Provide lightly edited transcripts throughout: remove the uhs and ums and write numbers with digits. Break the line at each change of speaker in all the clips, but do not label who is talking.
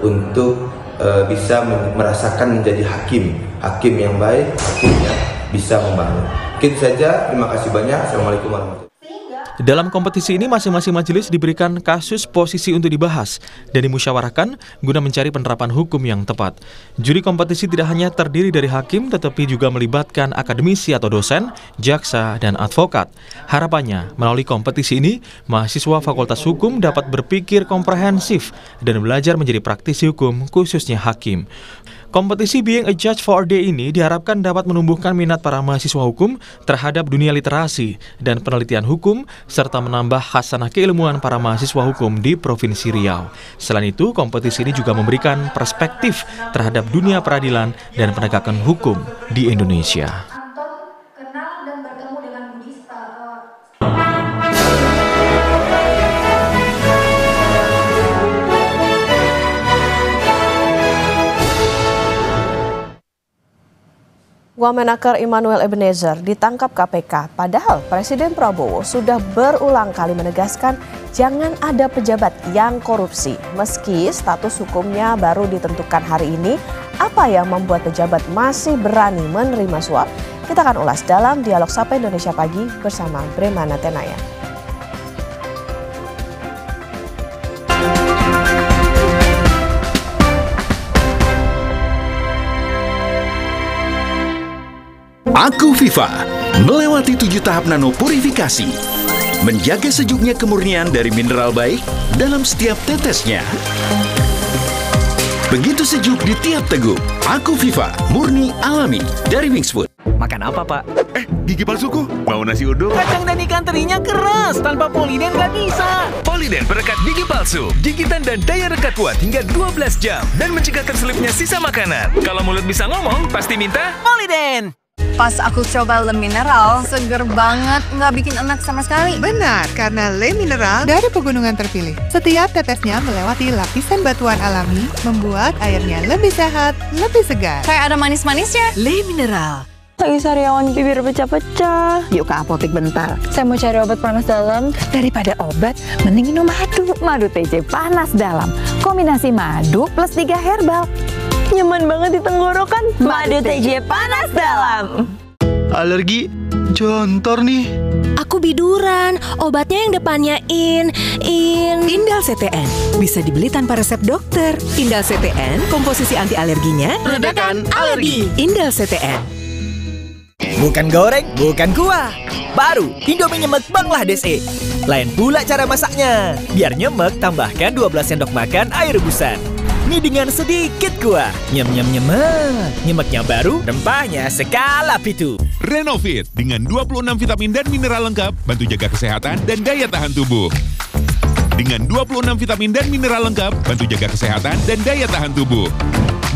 untuk bisa merasakan menjadi hakim yang baik, hakim yang bisa membangun. Mungkin saja, terima kasih banyak. Assalamualaikum warahmatullahi wabarakatuh.
Dalam kompetisi ini, masing-masing majelis diberikan kasus posisi untuk dibahas dan dimusyawarahkan guna mencari penerapan hukum yang tepat. Juri kompetisi tidak hanya terdiri dari hakim, tetapi juga melibatkan akademisi atau dosen, jaksa, dan advokat. Harapannya, melalui kompetisi ini, mahasiswa Fakultas Hukum dapat berpikir komprehensif dan belajar menjadi praktisi hukum, khususnya hakim. Kompetisi Being a Judge for a Day ini diharapkan dapat menumbuhkan minat para mahasiswa hukum terhadap dunia literasi dan penelitian hukum, serta menambah khasanah keilmuan para mahasiswa hukum di Provinsi Riau. Selain itu, kompetisi ini juga memberikan perspektif terhadap dunia peradilan dan penegakan hukum di Indonesia.
Wamenaker Immanuel Ebenezer ditangkap KPK, padahal Presiden Prabowo sudah berulang kali menegaskan jangan ada pejabat yang korupsi. Meski status hukumnya baru ditentukan hari ini, apa yang membuat pejabat masih berani menerima suap? Kita akan ulas dalam Dialog Sapa Indonesia Pagi bersama Bremana Tenaya.
Aku Viva melewati 7 tahap nano purifikasi, menjaga sejuknya kemurnian dari mineral baik dalam setiap tetesnya. Begitu sejuk di tiap teguk. Aku Viva, murni alami dari Wings Food.
Makan apa, Pak?
Gigi palsuku. Mau nasi uduk?
Kacang dan ikan terinya keras, tanpa Poliden nggak bisa.
Poliden perekat gigi palsu. Gigitan dan daya rekat kuat hingga 12 jam. Dan mencegah terselipnya sisa makanan. Kalau mulut bisa ngomong, pasti minta
Poliden.
Pas aku coba Le Mineral, seger banget, nggak bikin enak sama sekali.
Benar, karena Le Mineral dari pegunungan terpilih. Setiap tetesnya melewati lapisan batuan alami, membuat airnya lebih sehat, lebih segar.
Kayak ada manis-manisnya.
Le Mineral.
Lagi sariawan bibir pecah-pecah.
Yuk ke apotek bentar.
Saya mau cari obat panas dalam.
Daripada obat, mending minum madu.
Madu TJ panas dalam. Kombinasi madu plus 3 herbal. Nyaman banget di tenggorokan. Madu TJ panas dalam.
Alergi jontor nih.
Aku biduran, obatnya yang depannya
Indal CTN, bisa dibeli tanpa resep dokter. Indal CTN, komposisi anti alerginya
Redakan alergi.
Indal CTN.
Bukan goreng, bukan kuah. Baru Indomie nyemek Bangladesh. Lain pula cara masaknya. Biar nyemek, tambahkan 12 sendok makan air rebusan. Mie dengan sedikit kuah. Nyem-nyem-nyemek. Nyemeknya baru, rempahnya skala pitu.
Renovit dengan 26 vitamin dan mineral lengkap, bantu jaga kesehatan dan daya tahan tubuh. Dengan 26 vitamin dan mineral lengkap, bantu jaga kesehatan dan daya tahan tubuh.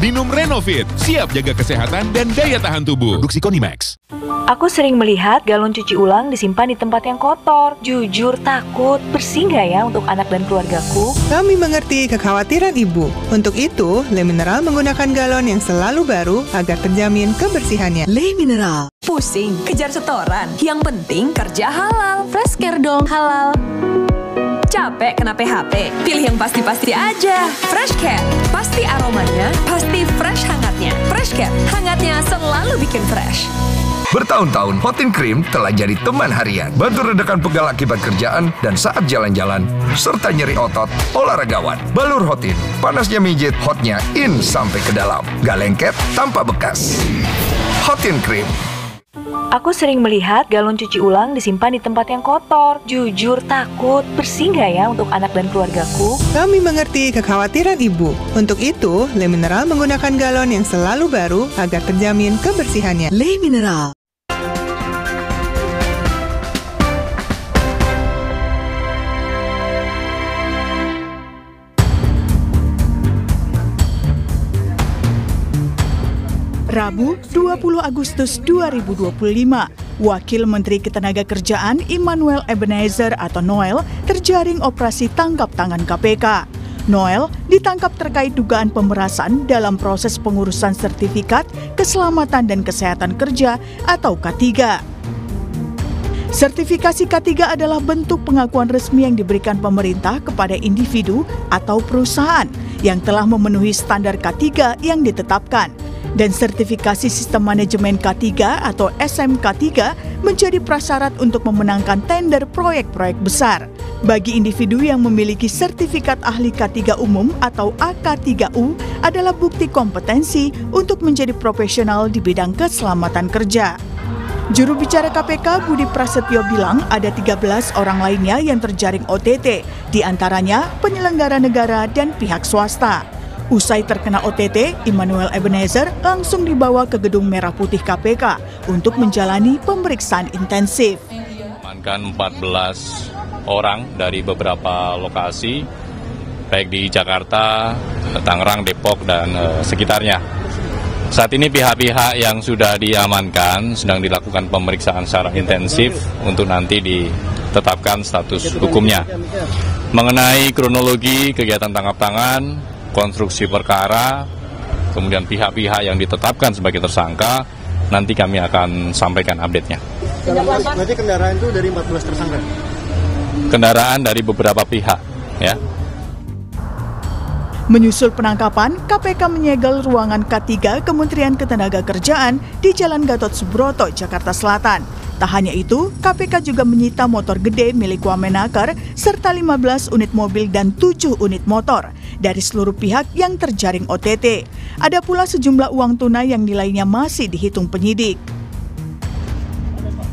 Minum Renovit, siap jaga kesehatan dan daya tahan tubuh. Produksi Konimax.
Aku sering melihat galon cuci ulang disimpan di tempat yang kotor. Jujur takut, bersih nggak ya untuk anak dan keluargaku?
Kami mengerti kekhawatiran Ibu. Untuk itu, Le Mineral menggunakan galon yang selalu baru agar terjamin kebersihannya.
Le Mineral.
Pusing, kejar setoran. Yang penting kerja halal. Fresh Care dong halal. Capek kena PHP? Pilih yang pasti-pasti aja. Fresh Care. Pasti aromanya, pasti fresh hangatnya. Fresh Care, hangatnya selalu bikin fresh.
Bertahun-tahun, Hotin Cream telah jadi teman harian. Bantu redakan pegal akibat kerjaan dan saat jalan-jalan, serta nyeri otot olahragawan. Balur Hotin, panasnya mijit, hotnya in sampai ke dalam. Gak lengket, tanpa bekas. Hotin Cream.
Aku sering melihat galon cuci ulang disimpan di tempat yang kotor. Jujur takut, bersih nggak ya untuk anak dan keluargaku?
Kami mengerti kekhawatiran Ibu. Untuk itu, Le Mineral menggunakan galon yang selalu baru agar terjamin kebersihannya.
Le Mineral.
Rabu, 20 Agustus 2025, Wakil Menteri Ketenagakerjaan Immanuel Ebenezer atau Noel terjaring operasi tangkap tangan KPK. Noel ditangkap terkait dugaan pemerasan dalam proses pengurusan sertifikat keselamatan dan kesehatan kerja atau K3. Sertifikasi K3 adalah bentuk pengakuan resmi yang diberikan pemerintah kepada individu atau perusahaan yang telah memenuhi standar K3 yang ditetapkan. Dan sertifikasi sistem manajemen K3 atau SMK3 menjadi prasyarat untuk memenangkan tender proyek-proyek besar. Bagi individu yang memiliki sertifikat ahli K3 umum atau AK3U adalah bukti kompetensi untuk menjadi profesional di bidang keselamatan kerja. Juru bicara KPK Budi Prasetyo bilang ada 13 orang lainnya yang terjaring OTT, diantaranya penyelenggara negara dan pihak swasta. Usai terkena OTT, Immanuel Ebenezer langsung dibawa ke Gedung Merah Putih KPK untuk menjalani pemeriksaan intensif.
Amankan 14 orang dari beberapa lokasi, baik di Jakarta, Tangerang, Depok, dan sekitarnya. Saat ini pihak-pihak yang sudah diamankan sedang dilakukan pemeriksaan secara intensif untuk nanti ditetapkan status hukumnya. Mengenai kronologi kegiatan tangkap tangan, konstruksi perkara, kemudian pihak-pihak yang ditetapkan sebagai tersangka, nanti kami akan sampaikan update-nya.
Berarti kendaraan itu dari 14 tersangka?
Kendaraan dari beberapa pihak, ya.
Menyusul penangkapan, KPK menyegel ruangan K3 Kementerian Ketenagakerjaan di Jalan Gatot Subroto, Jakarta Selatan. Tak hanya itu, KPK juga menyita motor gede milik Wamenaker serta 15 unit mobil dan 7 unit motor dari seluruh pihak yang terjaring OTT. Ada pula sejumlah uang tunai yang nilainya masih dihitung penyidik.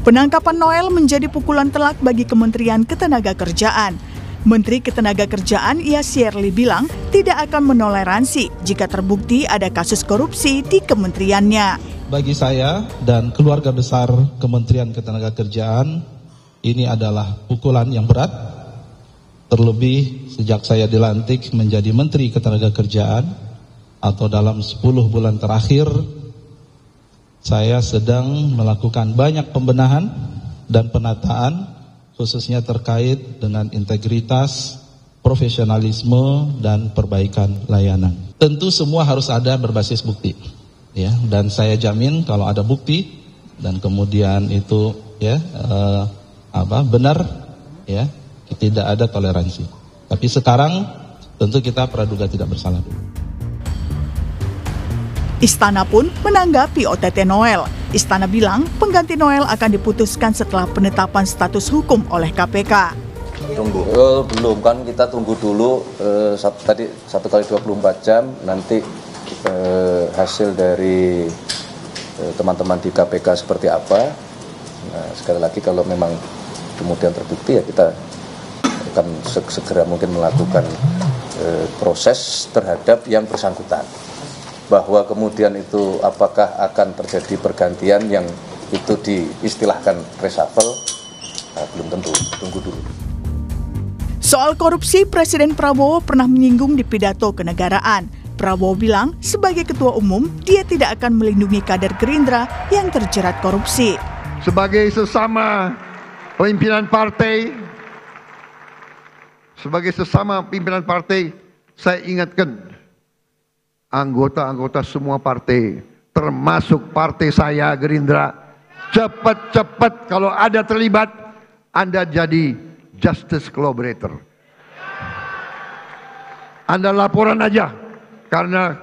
Penangkapan Noel menjadi pukulan telak bagi Kementerian Ketenagakerjaan. Menteri Ketenagakerjaan Yasirli bilang tidak akan menoleransi jika terbukti ada kasus korupsi di kementeriannya.
Bagi saya dan keluarga besar Kementerian Ketenagakerjaan, ini adalah pukulan yang berat. Terlebih sejak saya dilantik menjadi Menteri Ketenagakerjaan atau dalam 10 bulan terakhir, saya sedang melakukan banyak pembenahan dan penataan khususnya terkait dengan integritas, profesionalisme, dan perbaikan layanan. Tentu semua harus ada berbasis bukti, ya. Dan saya jamin kalau ada bukti dan kemudian itu, ya, benar, ya, tidak ada toleransi. Tapi sekarang tentu kita praduga tidak bersalah.
Istana pun menanggapi OTT Noel. Istana bilang pengganti Noel akan diputuskan setelah penetapan status hukum oleh KPK.
Tunggu, belum kan, kita tunggu dulu tadi 1 kali 24 jam nanti hasil dari teman-teman di KPK seperti apa. Nah, sekali lagi kalau memang kemudian terbukti ya kita akan segera mungkin melakukan proses terhadap yang bersangkutan. Bahwa kemudian itu apakah akan terjadi pergantian yang itu diistilahkan reshuffle, belum tentu, tunggu dulu.
Soal korupsi, Presiden Prabowo pernah menyinggung di pidato kenegaraan. Prabowo bilang sebagai ketua umum, dia tidak akan melindungi kader Gerindra yang terjerat korupsi.
Sebagai sesama pimpinan partai, saya ingatkan anggota-anggota semua partai, termasuk partai saya Gerindra, cepat-cepat kalau ada terlibat, Anda jadi justice collaborator. Anda laporan aja, karena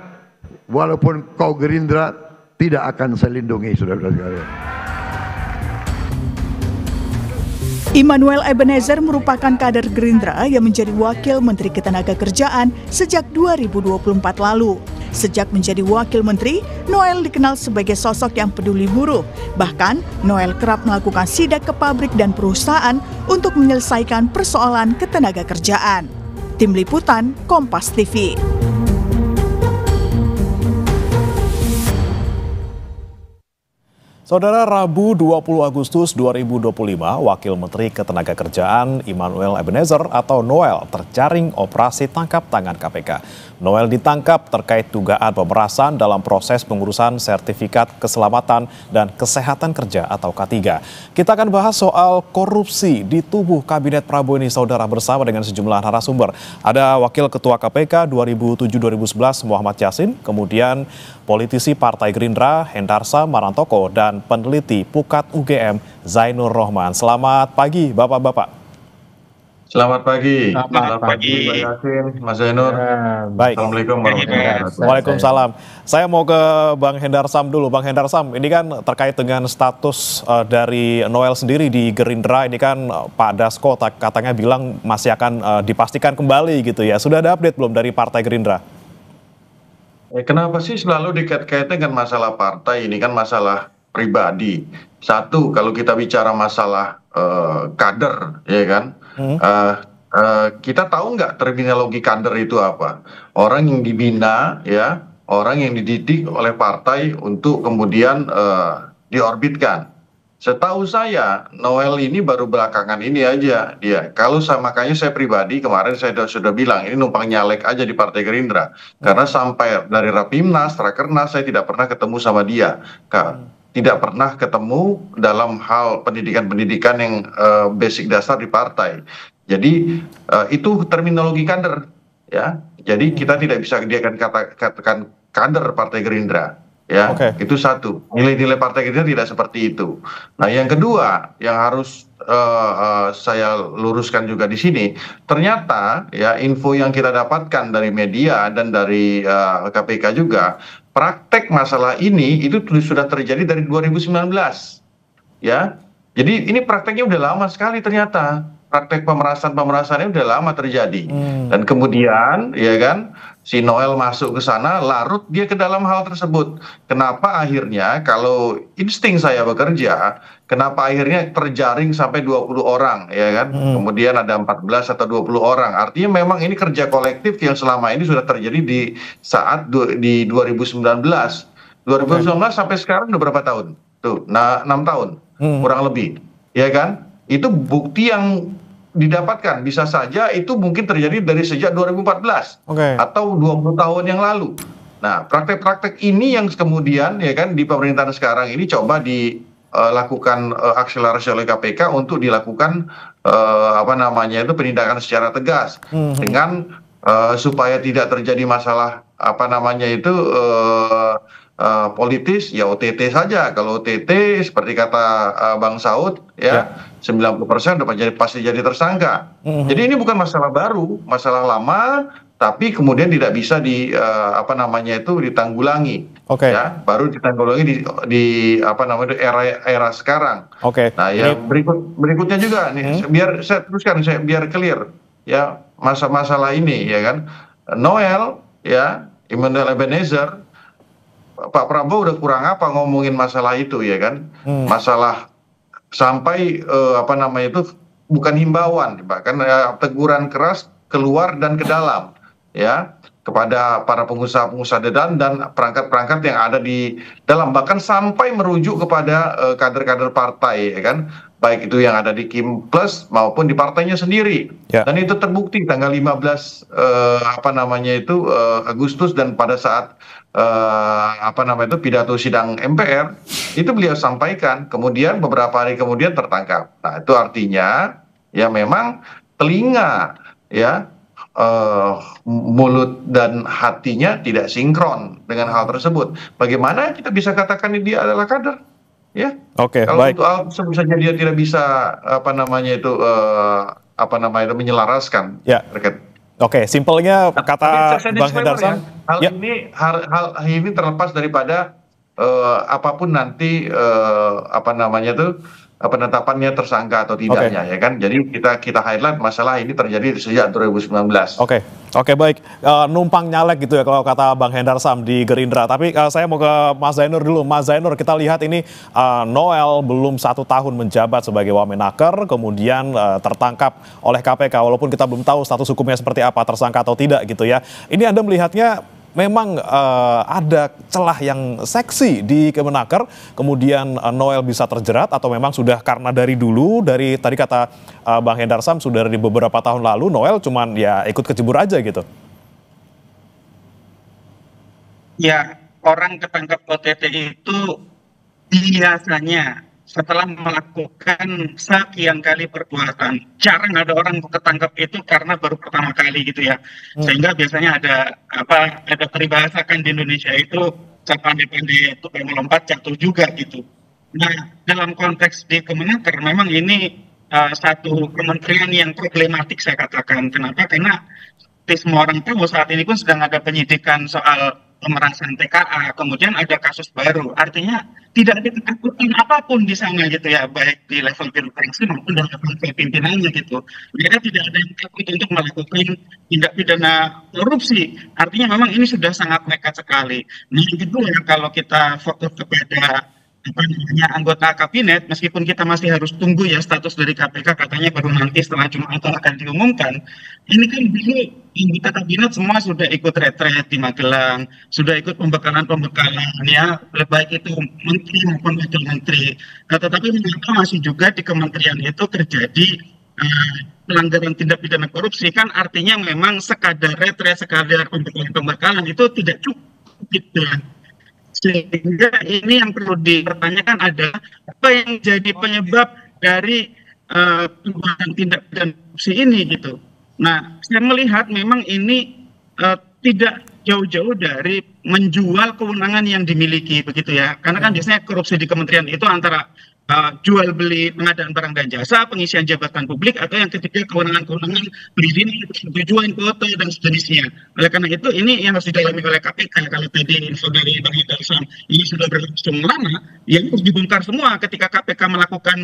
walaupun kau Gerindra, tidak akan saya lindungi, saudara-saudara.
Immanuel Ebenezer merupakan kader Gerindra yang menjadi Wakil Menteri Ketenagakerjaan sejak 2024 lalu. Sejak menjadi Wakil Menteri, Noel dikenal sebagai sosok yang peduli buruh. Bahkan, Noel kerap melakukan sidak ke pabrik dan perusahaan untuk menyelesaikan persoalan ketenagakerjaan. Tim Liputan, Kompas TV.
Saudara, Rabu 20 Agustus 2025, Wakil Menteri Ketenagakerjaan Immanuel Ebenezer atau Noel terjaring operasi tangkap tangan KPK. Noel ditangkap terkait dugaan pemerasan dalam proses pengurusan sertifikat keselamatan dan kesehatan kerja atau K3. Kita akan bahas soal korupsi di tubuh Kabinet Prabowo ini, saudara, bersama dengan sejumlah narasumber. Ada Wakil Ketua KPK 2007-2011 Muhammad Yasin, kemudian politisi Partai Gerindra Hendarsa Marantoko, dan peneliti Pukat UGM Zainur Rohman. Selamat pagi Bapak-Bapak.
Selamat pagi. Selamat pagi Pak Yasin, Mas Zainur.
Baik.
Assalamualaikum warahmatullahi wabarakatuh.
Waalaikumsalam. Saya mau ke Bang Hendarsam dulu. Bang Hendarsam, ini kan terkait dengan status dari Noel sendiri di Gerindra. Ini kan Pak Dasko katanya bilang masih akan dipastikan kembali gitu ya. Sudah ada update belum dari Partai Gerindra?
Kenapa sih selalu dikait-kaitkan dengan masalah partai? Ini kan masalah pribadi. Satu, kalau kita bicara masalah kader, ya kan? Kita tahu nggak terminologi kader itu apa? Orang yang dibina, ya, orang yang dididik oleh partai untuk kemudian diorbitkan. Setahu saya, Noel ini baru belakangan ini aja dia. Kalau makanya saya pribadi kemarin saya sudah bilang ini numpang nyalek aja di Partai Gerindra. Karena sampai dari Rapimnas, Rakernas saya tidak pernah ketemu sama dia. Tidak pernah ketemu dalam hal pendidikan-pendidikan yang basic dasar di partai. Jadi itu terminologi kader, ya. Jadi kita tidak bisa dia katakan kader Partai Gerindra, ya. Itu satu. Nilai-nilai Partai Gerindra tidak seperti itu. Nah, yang kedua yang harus saya luruskan juga di sini, ternyata ya info yang kita dapatkan dari media dan dari KPK juga, praktek masalah ini itu sudah terjadi dari 2019, ya. Jadi ini prakteknya udah lama sekali ternyata. Praktek pemerasan-pemerasannya udah lama terjadi. Dan kemudian, ya kan, si Noel masuk ke sana, larut dia ke dalam hal tersebut. Kenapa akhirnya kalau insting saya bekerja, kenapa akhirnya terjaring sampai 20 orang, ya kan? Kemudian ada 14 atau 20 orang. Artinya memang ini kerja kolektif yang selama ini sudah terjadi di saat di 2019. 2019 sampai sekarang udah berapa tahun? Tuh, 6 tahun, kurang lebih. Ya kan? Itu bukti yang didapatkan, bisa saja itu mungkin terjadi dari sejak 2014 atau 20 tahun yang lalu. Nah, praktek-praktek ini yang kemudian ya kan di pemerintahan sekarang ini coba dilakukan akselerasi oleh KPK untuk dilakukan penindakan secara tegas dengan supaya tidak terjadi masalah politis, ya OTT saja. Kalau OTT seperti kata Bang Saud, ya 90% udah pasti jadi tersangka. Jadi ini bukan masalah baru, masalah lama, tapi kemudian tidak bisa ditanggulangi. Ya, baru ditanggulangi di era sekarang. Nah, yang berikutnya juga nih, biar saya teruskan, biar clear ya masalah ini, ya kan. Noel, ya, Immanuel Ebenezer, Pak Prabowo udah kurang apa ngomongin masalah itu, ya kan. Masalah sampai bukan himbauan, bahkan teguran keras keluar dan ke dalam, ya, kepada para pengusaha-pengusaha dan perangkat-perangkat yang ada di dalam, bahkan sampai merujuk kepada kader-kader partai, ya kan, baik itu yang ada di Kim Plus maupun di partainya sendiri. Dan itu terbukti tanggal 15 Agustus, dan pada saat pidato sidang MPR itu beliau sampaikan, kemudian beberapa hari kemudian tertangkap. Nah, itu artinya ya memang telinga, ya, mulut dan hatinya tidak sinkron dengan hal tersebut. Bagaimana kita bisa katakan dia adalah kader? Ya. Kalau untuk hal tersebut saja dia tidak bisa menyelaraskan terkait.
Simpelnya kata Bang Hendarsam,
hal ini terlepas daripada apapun nanti penetapannya tersangka atau tidaknya, ya kan. Jadi kita highlight masalah ini terjadi sejak 2019.
Oke, baik. Numpang nyalek gitu ya kalau kata Bang Hendarsam di Gerindra. Tapi saya mau ke Mas Zainur dulu. Mas Zainur, kita lihat ini Noel belum 1 tahun menjabat sebagai Wamenaker, kemudian tertangkap oleh KPK. Walaupun kita belum tahu status hukumnya seperti apa, tersangka atau tidak gitu ya. Ini Anda melihatnya memang ada celah yang seksi di Kemenaker, kemudian Noel bisa terjerat, atau memang sudah karena dari dulu, dari tadi kata Bang Hendarsam sudah dari beberapa tahun lalu Noel cuman ya ikut kecebur aja gitu?
Ya, orang ketangkap OTT itu biasanya setelah melakukan sekian kali perbuatan. Jarang ada orang ketangkap itu karena baru pertama kali gitu ya. Sehingga biasanya ada peribahasakan di Indonesia itu pandai-pandai itu melompat jatuh juga gitu. Nah, dalam konteks di Kemenaker memang ini satu kementerian yang problematik saya katakan. Kenapa? Karena semua orang tahu saat ini pun sedang ada penyidikan soal pemerasan TKA, kemudian ada kasus baru. Artinya tidak ada ketakutan apapun di sana gitu ya, baik di level birokrasi maupun di level pimpinannya gitu. Mereka tidak ada yang takut untuk melakukan tindak pidana korupsi. Artinya memang ini sudah sangat nekat sekali. Nah, yang kedua, kalau kita fokus kepada anggota kabinet, meskipun kita masih harus tunggu ya status dari KPK, katanya baru nanti setelah Jumat akan diumumkan. Ini kan dulu anggota kabinet semua sudah ikut retret di Magelang, sudah ikut pembekalan ya, baik itu menteri maupun wakil menteri. Nah, tetapi mengapa masih juga di kementerian itu terjadi pelanggaran tindak pidana korupsi? Kan artinya memang sekadar retret, sekadar pembekalan itu tidak cukup gitu. Sehingga ini yang perlu dipertanyakan adalah apa yang jadi penyebab dari perbuatan tindak pidana korupsi ini gitu. Nah, saya melihat memang ini tidak jauh-jauh dari menjual kewenangan yang dimiliki begitu ya. Karena kan biasanya korupsi di kementerian itu antara jual beli pengadaan barang dan jasa, pengisian jabatan publik, atau yang ketiga kewenangan-kewenangan perizinan, persetujuan, foto dan sejenisnya. Oleh karena itu ini yang harus didalami oleh KPK. Kalau tadi info dari Bang Hendar Sam ini sudah berlangsung lama, ya harus dibongkar semua ketika KPK melakukan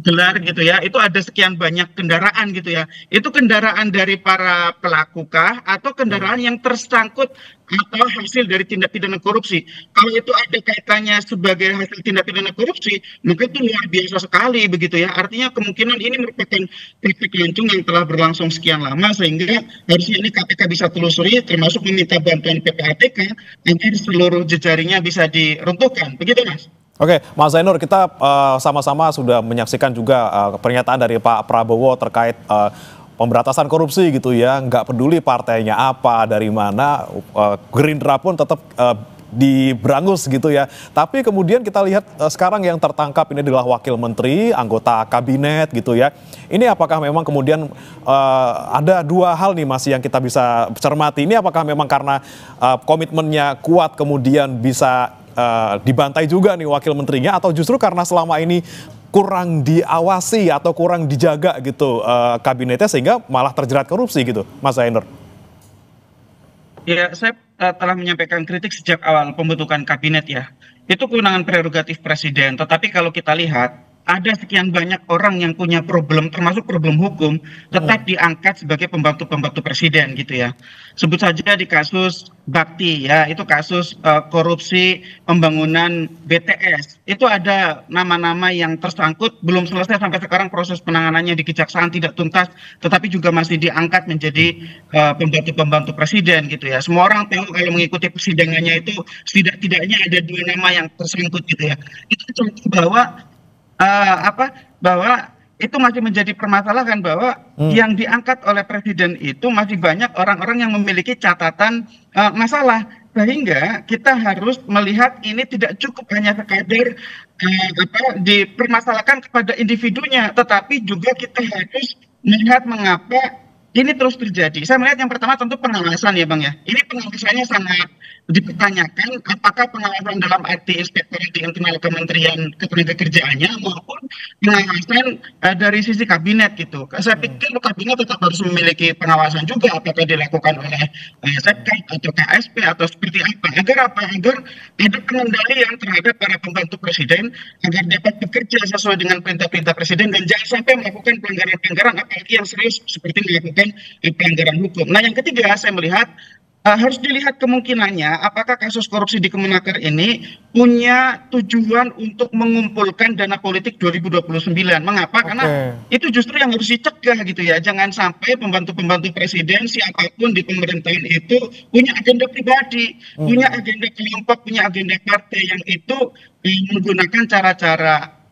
gelar gitu ya, itu ada sekian banyak kendaraan gitu ya. Itu kendaraan dari para pelaku kah atau kendaraan yang tersangkut atau hasil dari tindak pidana korupsi? Kalau itu ada kaitannya sebagai hasil tindak pidana korupsi, maka itu luar biasa sekali begitu ya. Artinya kemungkinan ini merupakan praktik lancung yang telah berlangsung sekian lama, sehingga harusnya ini KPK bisa telusuri, termasuk meminta bantuan PPATK agar seluruh jejaringnya bisa diruntuhkan. Begitu Mas.
Oke, Mas Zainur, kita sama-sama sudah menyaksikan juga pernyataan dari Pak Prabowo terkait pemberantasan korupsi gitu ya, nggak peduli partainya apa, dari mana, Gerindra pun tetap diberangus gitu ya. Tapi kemudian kita lihat sekarang yang tertangkap ini adalah wakil menteri, anggota kabinet gitu ya. Ini apakah memang kemudian ada dua hal nih Mas yang kita bisa cermati. Ini apakah memang karena komitmennya kuat kemudian bisa dibantai juga nih wakil menterinya, atau justru karena selama ini kurang diawasi atau kurang dijaga gitu kabinetnya sehingga malah terjerat korupsi gitu, Mas Zainur?
Ya, saya telah menyampaikan kritik sejak awal pembentukan kabinet ya. Itu kewenangan prerogatif presiden, tetapi kalau kita lihat ada sekian banyak orang yang punya problem, termasuk problem hukum, tetap diangkat sebagai pembantu-pembantu presiden gitu ya. Sebut saja di kasus Bakti ya, itu kasus korupsi pembangunan BTS. Itu ada nama-nama yang tersangkut, belum selesai sampai sekarang proses penanganannya di Kejaksaan tidak tuntas, tetapi juga masih diangkat menjadi pembantu-pembantu presiden gitu ya. Semua orang tahu kalau mengikuti persidangannya itu setidaknya ada dua nama yang tersangkut gitu ya. Itu contoh bahwa bahwa itu masih menjadi permasalahan bahwa yang diangkat oleh presiden itu masih banyak orang-orang yang memiliki catatan masalah, sehingga kita harus melihat ini tidak cukup hanya sekadar dipermasalahkan kepada individunya, tetapi juga kita harus melihat mengapa ini terus terjadi. Saya melihat yang pertama tentu pengawasan ya Bang ya. Ini pengawasannya sangat dipertanyakan, apakah pengawasan dalam arti inspektorat di internal Kementerian Ketenagakerjaannya maupun pengawasan dari sisi kabinet gitu. Saya pikir kabinet tetap harus memiliki pengawasan juga, apakah dilakukan oleh Sekap atau KSP atau seperti apa. Agar ada pengendalian terhadap para pembantu presiden agar dapat bekerja sesuai dengan perintah-perintah presiden dan jangan sampai melakukan pelanggaran-pelanggaran apalagi yang serius seperti melakukan pelanggaran hukum. Nah, yang ketiga saya melihat harus dilihat kemungkinannya apakah kasus korupsi di Kemenaker ini punya tujuan untuk mengumpulkan dana politik 2029. Mengapa? Karena itu justru yang harus dicegah gitu ya. Jangan sampai pembantu-pembantu presiden siapapun di pemerintahan itu punya agenda pribadi, punya agenda kelompok, punya agenda partai yang itu menggunakan cara-cara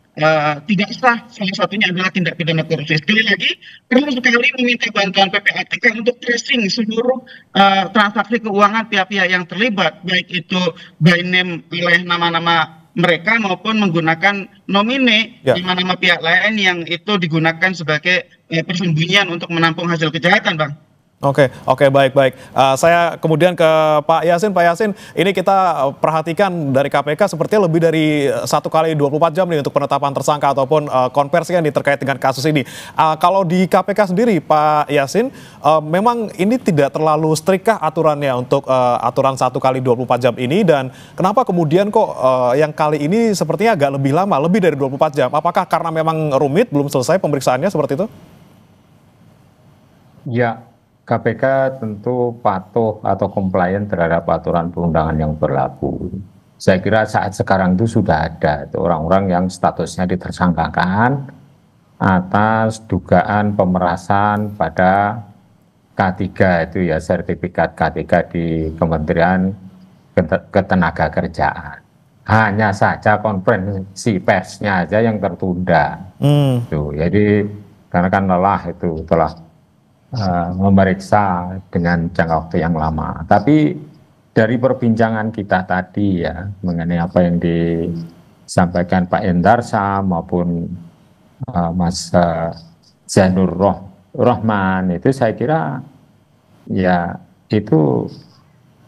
tidak sah. Salah satunya adalah tindak pidana korupsi. Sekali lagi, perlu sekali meminta bantuan PPATK untuk tracing seluruh transaksi keuangan pihak-pihak yang terlibat, baik itu by name oleh nama-nama mereka maupun menggunakan nomine nama-nama pihak lain yang itu digunakan sebagai persembunyian untuk menampung hasil kejahatan, Bang.
Oke, baik. Saya kemudian ke Pak Yasin. Pak Yasin, ini kita perhatikan dari KPK sepertinya lebih dari 1 kali 24 jam nih untuk penetapan tersangka ataupun konversi yang terkait dengan kasus ini. Kalau di KPK sendiri, Pak Yasin, memang ini tidak terlalu strict kah aturannya untuk aturan 1 kali 24 jam ini, dan kenapa kemudian kok yang kali ini sepertinya agak lebih lama, lebih dari 24 jam? Apakah karena memang rumit, belum selesai pemeriksaannya seperti itu?
Ya, KPK tentu patuh atau compliant terhadap aturan perundangan yang berlaku. Saya kira saat sekarang itu sudah ada orang-orang yang statusnya ditersangkakan atas dugaan pemerasan pada K3 itu ya, sertifikat K3 di Kementerian Ketenagakerjaan. Hanya saja konferensi persnya aja yang tertunda. Tuh, jadi karena kan lelah itu telah memeriksa dengan jangka waktu yang lama. Tapi dari perbincangan kita tadi ya mengenai apa yang disampaikan Pak Endarsam maupun Mas Zainur Rohman, itu saya kira ya itu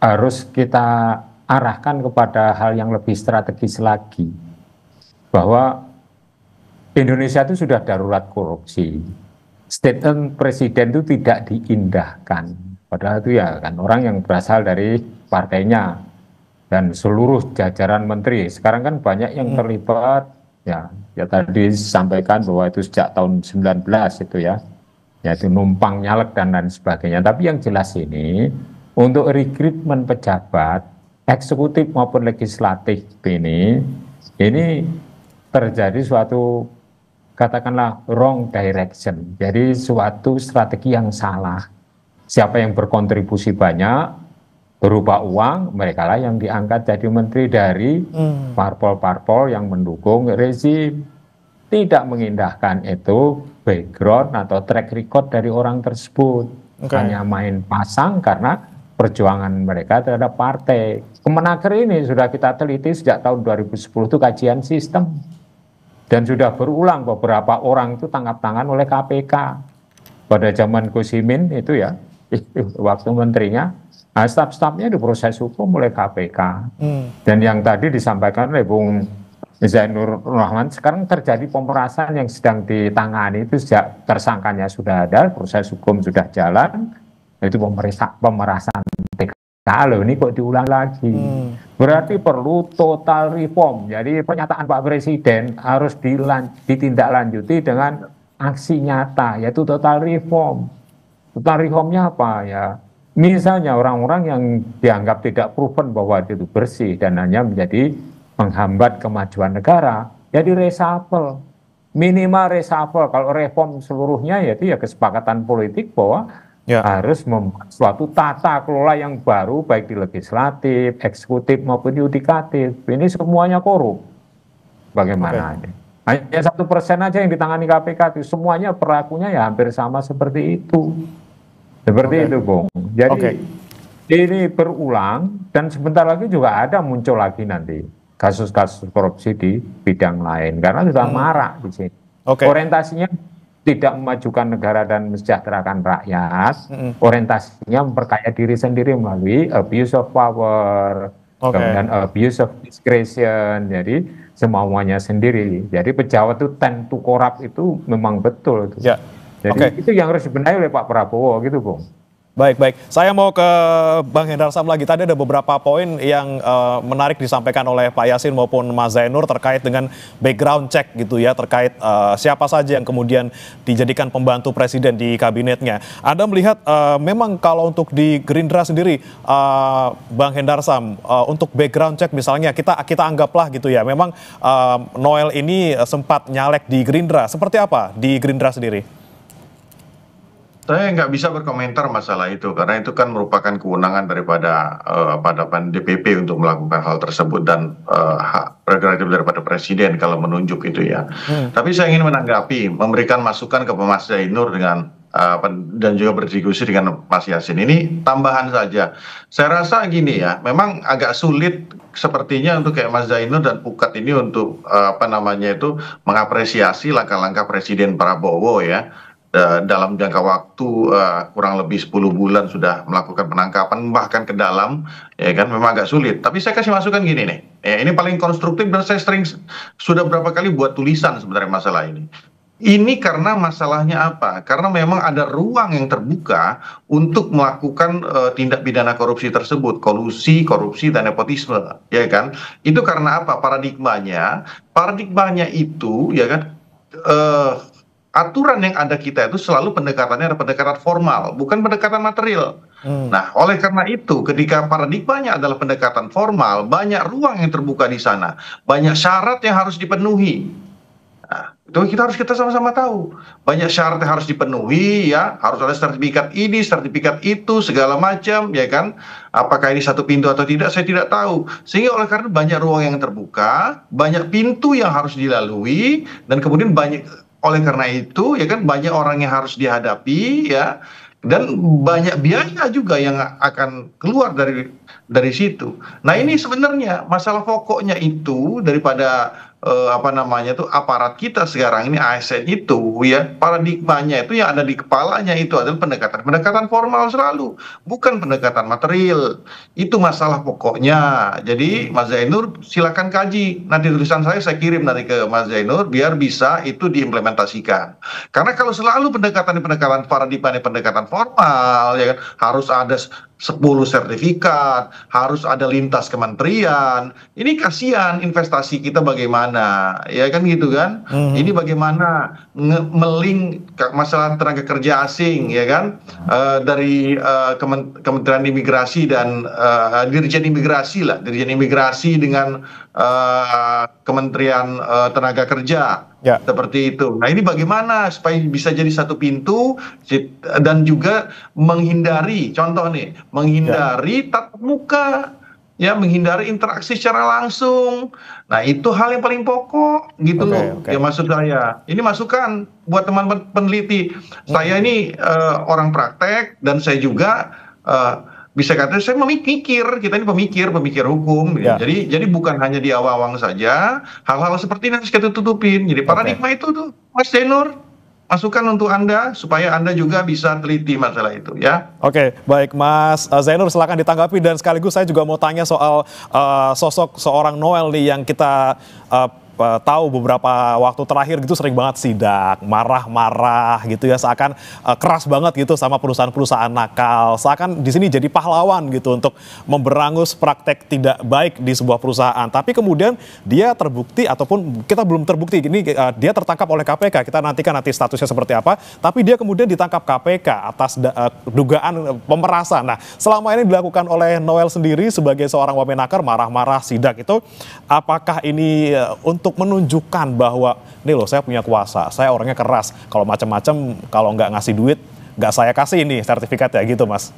harus kita arahkan kepada hal yang lebih strategis lagi, bahwa Indonesia itu sudah darurat korupsi. Statement presiden itu tidak diindahkan, padahal itu ya kan orang yang berasal dari partainya dan seluruh jajaran menteri. Sekarang kan banyak yang terlibat, ya tadi disampaikan bahwa itu sejak tahun 19 itu ya, yaitu numpang nyalek dan lain sebagainya. Tapi yang jelas ini untuk rekrutmen pejabat eksekutif maupun legislatif ini terjadi suatu, katakanlah wrong direction, jadi suatu strategi yang salah. Siapa yang berkontribusi banyak berupa uang, mereka lah yang diangkat jadi menteri dari parpol-parpol yang mendukung rezim. Tidak mengindahkan itu background atau track record dari orang tersebut. Hanya main pasang karena perjuangan mereka terhadap partai. Kemenaker ini sudah kita teliti sejak tahun 2010 itu kajian sistem. Dan sudah berulang beberapa orang itu tangkap tangan oleh KPK. Pada zaman Gus Imin itu ya, waktu menterinya, staf-stafnya diproses hukum oleh KPK. Dan yang tadi disampaikan oleh Bung Zainur Rohman, sekarang terjadi pemerasan yang sedang ditangani itu sejak tersangkanya sudah ada, proses hukum sudah jalan, itu pemerasan kalau ini kok diulang lagi, berarti perlu total reform. Jadi pernyataan Pak Presiden harus ditindaklanjuti dengan aksi nyata, yaitu total reform. Total reformnya apa ya? Misalnya orang-orang yang dianggap tidak proven bahwa itu bersih dan hanya menjadi menghambat kemajuan negara, jadi reshuffle. Minimal reshuffle. Kalau reform seluruhnya yaitu ya kesepakatan politik bahwa harus membuat suatu tata kelola yang baru, baik di legislatif, eksekutif maupun yudikatif. Ini semuanya korup. Bagaimana? Hanya 1% aja yang ditangani KPK, itu semuanya perlakunya ya hampir sama seperti itu. Seperti itu, Bung. Jadi ini berulang dan sebentar lagi juga ada muncul lagi nanti kasus-kasus korupsi di bidang lain karena sudah marak di sini. Orientasinya tidak memajukan negara dan mensejahterakan rakyat, orientasinya memperkaya diri sendiri melalui abuse of power, kemudian abuse of discretion, jadi semauannya sendiri. Jadi pejabat itu tend to corrupt itu memang betul. Jadi itu yang harus dibenahi oleh Pak Prabowo gitu, Bung.
Baik. Saya mau ke Bang Hendarsam lagi. Tadi ada beberapa poin yang menarik disampaikan oleh Pak Yasin maupun Mas Zainur terkait dengan background check gitu ya, terkait siapa saja yang kemudian dijadikan pembantu presiden di kabinetnya. Anda melihat memang kalau untuk di Gerindra sendiri, Bang Hendarsam, untuk background check misalnya kita anggaplah gitu ya, memang Noel ini sempat nyalek di Gerindra. Seperti apa di Gerindra sendiri?
Saya nggak bisa berkomentar masalah itu karena itu kan merupakan kewenangan daripada DPP untuk melakukan hal tersebut dan hak prerogatif daripada presiden kalau menunjuk itu ya. Tapi saya ingin menanggapi, memberikan masukan ke Mas Zainur dengan dan juga berdiskusi dengan Mas Yasin. Ini tambahan saja. Saya rasa gini ya, memang agak sulit sepertinya untuk kayak Mas Zainur dan Pukat ini untuk mengapresiasi langkah-langkah Presiden Prabowo ya. Dalam jangka waktu kurang lebih 10 bulan sudah melakukan penangkapan bahkan ke dalam, ya kan, memang agak sulit. Tapi saya kasih masukan gini nih, ini paling konstruktif dan saya sudah berapa kali buat tulisan sebenarnya masalah ini. Ini karena masalahnya apa? Karena memang ada ruang yang terbuka untuk melakukan tindak pidana korupsi tersebut, kolusi, korupsi, dan nepotisme, ya kan? Itu karena apa? Paradigmanya itu, ya kan? Aturan yang ada kita itu selalu pendekatannya ada pendekatan formal, bukan pendekatan material. Nah, oleh karena itu, ketika paradigmanya adalah pendekatan formal, banyak ruang yang terbuka di sana, banyak syarat yang harus dipenuhi. Nah, itu kita sama-sama tahu. Banyak syarat yang harus dipenuhi, ya, harus ada sertifikat ini, sertifikat itu, segala macam, ya kan? Apakah ini satu pintu atau tidak, saya tidak tahu. Sehingga oleh karena banyak ruang yang terbuka, banyak pintu yang harus dilalui, dan kemudian oleh karena itu, ya kan, banyak orang yang harus dihadapi, ya, dan banyak biaya juga yang akan keluar dari situ. Nah, ini sebenarnya masalah pokoknya itu daripada aparat kita sekarang ini, ASN itu, ya, paradigmanya itu yang ada di kepalanya itu adalah pendekatan formal selalu, bukan pendekatan material. Itu masalah pokoknya. Jadi Mas Zainur silakan kaji, nanti tulisan saya kirim nanti ke Mas Zainur biar bisa itu diimplementasikan. Karena kalau selalu pendekatan pendekatan formal, ya kan, harus ada 10 sertifikat, harus ada lintas kementerian. Ini kasihan investasi kita bagaimana, ya kan gitu kan? Ini bagaimana masalah tenaga kerja asing, ya kan? Dari Kementerian Imigrasi dan Dirjen Imigrasi dengan Kementerian Tenaga Kerja. Ya. Seperti itu. Nah, ini bagaimana supaya bisa jadi satu pintu dan juga menghindari, contoh nih, menghindari tatap muka, ya, menghindari interaksi secara langsung. Nah, itu hal yang paling pokok gitu loh. Ya, maksud saya. Ini masukan buat teman-teman peneliti. Saya ini orang praktek dan saya juga bisa kata saya kita ini pemikir hukum. Ya. Jadi bukan hanya di awang-awang saja, hal-hal seperti ini harus kita tutupin. Jadi paradigma itu tuh, Mas Zainur, masukan untuk Anda supaya Anda juga bisa teliti masalah itu, ya. Oke, baik Mas Zainur, silakan ditanggapi dan sekaligus saya juga mau tanya soal sosok seorang Noel nih yang kita tahu beberapa waktu terakhir gitu sering banget sidak, marah-marah gitu ya, seakan keras banget gitu sama perusahaan-perusahaan nakal, seakan di sini jadi pahlawan gitu untuk memberangus praktek tidak baik di sebuah perusahaan. Tapi kemudian dia terbukti ataupun kita belum terbukti, ini dia tertangkap oleh KPK, kita nantikan nanti statusnya seperti apa, tapi dia kemudian ditangkap KPK atas dugaan pemerasan. Nah, selama ini dilakukan oleh Noel sendiri sebagai seorang wamenaker, marah-marah sidak itu, apakah ini untuk menunjukkan bahwa nih loh, saya punya kuasa, saya orangnya keras, kalau macam-macam, kalau nggak ngasih duit nggak saya kasih ini sertifikat ya gitu, Mas?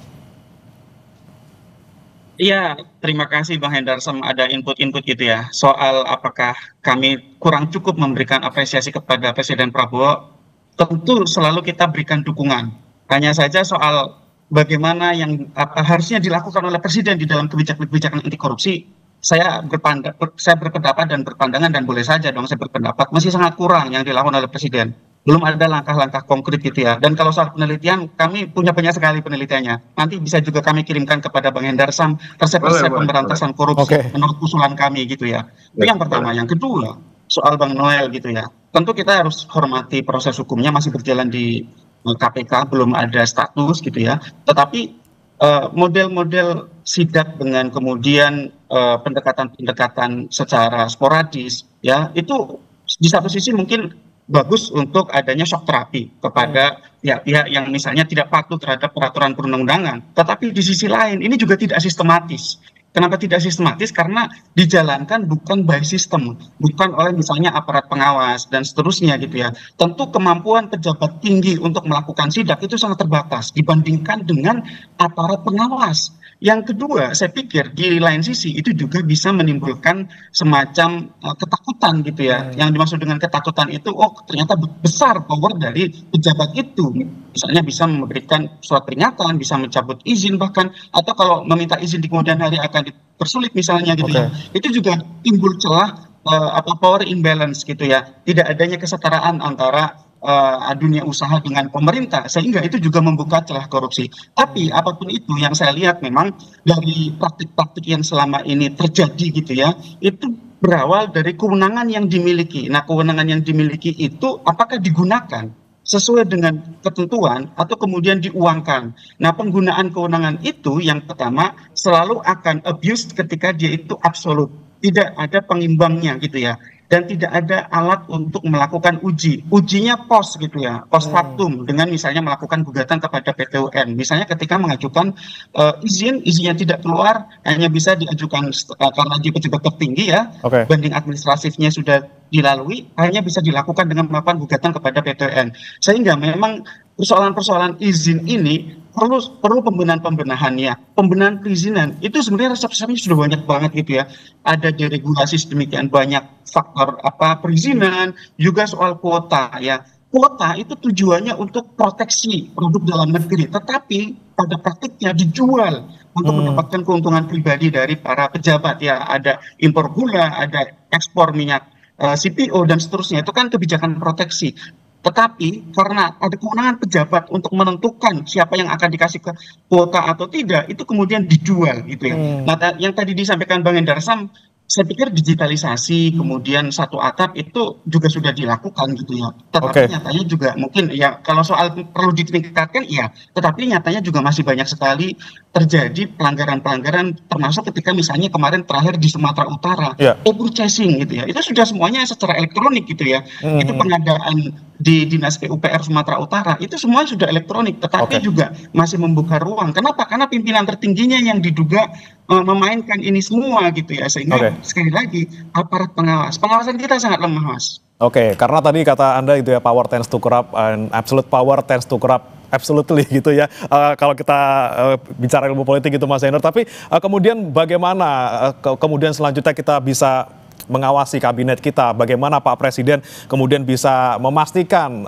Iya, terima kasih Bang Hendarsam, ada input-input gitu ya soal apakah kami kurang cukup memberikan apresiasi kepada Presiden Prabowo. Tentu selalu kita berikan dukungan, hanya saja soal bagaimana yang harusnya dilakukan oleh Presiden di dalam kebijakan anti korupsi. Saya berpendapat dan berpandangan, dan boleh saja dong saya berpendapat, masih sangat kurang yang dilakukan oleh Presiden. Belum ada langkah-langkah konkret gitu ya. Dan kalau soal penelitian, kami punya banyak sekali penelitiannya. Nanti bisa juga kami kirimkan kepada Bang Hendarsam resep-resep pemberantasan korupsi menurut usulan kami gitu ya. Itu yang pertama. Yang kedua, soal Bang Noel gitu ya. Tentu kita harus hormati proses hukumnya, masih berjalan di KPK, belum ada status gitu ya. Tetapi model-model sidak dengan kemudian pendekatan-pendekatan secara sporadis ya, itu di satu sisi mungkin bagus untuk adanya shock terapi kepada pihak-pihak yang misalnya tidak patuh terhadap peraturan perundang-undangan, tetapi di sisi lain ini juga tidak sistematis. Kenapa tidak sistematis? Karena dijalankan bukan by system, bukan oleh misalnya aparat pengawas dan seterusnya gitu ya. Tentu kemampuan pejabat tinggi untuk melakukan sidak itu sangat terbatas dibandingkan dengan aparat pengawas. Yang kedua, saya pikir di lain sisi itu juga bisa menimbulkan semacam ketakutan gitu ya. Yang dimaksud dengan ketakutan itu, oh ternyata besar power dari pejabat itu. Misalnya bisa memberikan surat peringatan, bisa mencabut izin bahkan, atau kalau meminta izin di kemudian hari akan dipersulit misalnya gitu ya. Itu juga timbul celah power imbalance gitu ya. Tidak adanya kesetaraan antara dunia usaha dengan pemerintah, sehingga itu juga membuka celah korupsi. Tapi apapun itu yang saya lihat memang dari praktik-praktik yang selama ini terjadi gitu ya, itu berawal dari kewenangan yang dimiliki. Nah, kewenangan yang dimiliki itu apakah digunakan sesuai dengan ketentuan atau kemudian diuangkan. Nah, penggunaan kewenangan itu yang pertama selalu akan abuse ketika dia itu absolut. Tidak ada pengimbangnya gitu ya. Dan tidak ada alat untuk melakukan uji. Ujinya pos gitu ya, pos factum dengan misalnya melakukan gugatan kepada PT UN. Misalnya ketika mengajukan izinnya tidak keluar, hanya bisa diajukan karena di pejabat tertinggi ya, banding administratifnya sudah dilalui, hanya bisa dilakukan dengan melakukan gugatan kepada PT UN. Sehingga memang persoalan-persoalan izin ini perlu pembenahan ya, pembenahan perizinan itu sebenarnya resep-resepnya sudah banyak banget gitu ya. Ada deregulasi sedemikian banyak faktor perizinan, juga soal kuota ya. Kuota itu tujuannya untuk proteksi produk dalam negeri, tetapi pada praktiknya dijual untuk mendapatkan keuntungan pribadi dari para pejabat ya. Ada impor gula, ada ekspor minyak CPO dan seterusnya. Itu kan kebijakan proteksi. Tetapi karena ada kewenangan pejabat untuk menentukan siapa yang akan dikasih ke kuota atau tidak, itu kemudian dijual gitu ya. Nah, yang tadi disampaikan Bang Hendar Sam, saya pikir digitalisasi kemudian satu atap itu juga sudah dilakukan gitu ya. Tetapi nyatanya juga mungkin ya kalau soal perlu ditingkatkan ya, tetapi nyatanya juga masih banyak sekali terjadi pelanggaran-pelanggaran, termasuk ketika misalnya kemarin terakhir di Sumatera Utara, e-purchasing gitu ya. Itu sudah semuanya secara elektronik gitu ya. Itu pengadaan di Dinas PUPR Sumatera Utara itu semua sudah elektronik, tetapi juga masih membuka ruang. Kenapa? Karena pimpinan tertingginya yang diduga memainkan ini semua gitu ya, sehingga sekali lagi aparat pengawasan kita sangat lemah, Mas.
Karena tadi kata Anda itu ya, power tends to corrupt and absolute power tends to corrupt absolutely gitu ya. Kalau kita bicara ilmu politik gitu Mas Zainur, tapi kemudian bagaimana kemudian selanjutnya kita bisa mengawasi kabinet kita, bagaimana Pak Presiden kemudian bisa memastikan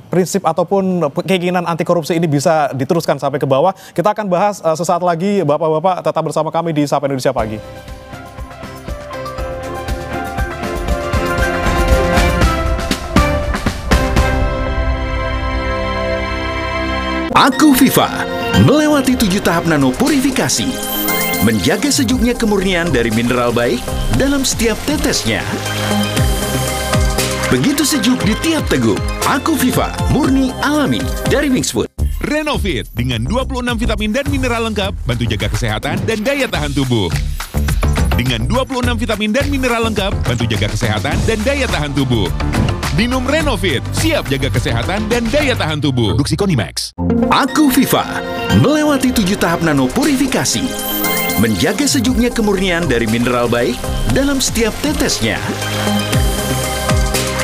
prinsip ataupun keinginan anti korupsi ini bisa diteruskan sampai ke bawah. Kita akan bahas sesaat lagi, Bapak-Bapak tetap bersama kami di Sapa Indonesia Pagi.
Aku Viva melewati 7 tahap nano purifikasi, menjaga sejuknya kemurnian dari mineral baik dalam setiap tetesnya. Begitu sejuk di tiap teguk. Aku Viva, murni alami dari Wingsfood.
Renovit dengan 26 vitamin dan mineral lengkap, bantu jaga kesehatan dan daya tahan tubuh. Dengan 26 vitamin dan mineral lengkap, bantu jaga kesehatan dan daya tahan tubuh. Minum Renovit, siap jaga kesehatan dan daya tahan tubuh. Produksi Konimax.
Aku Viva, melewati 7 tahap nano purifikasi, menjaga sejuknya kemurnian dari mineral baik dalam setiap tetesnya.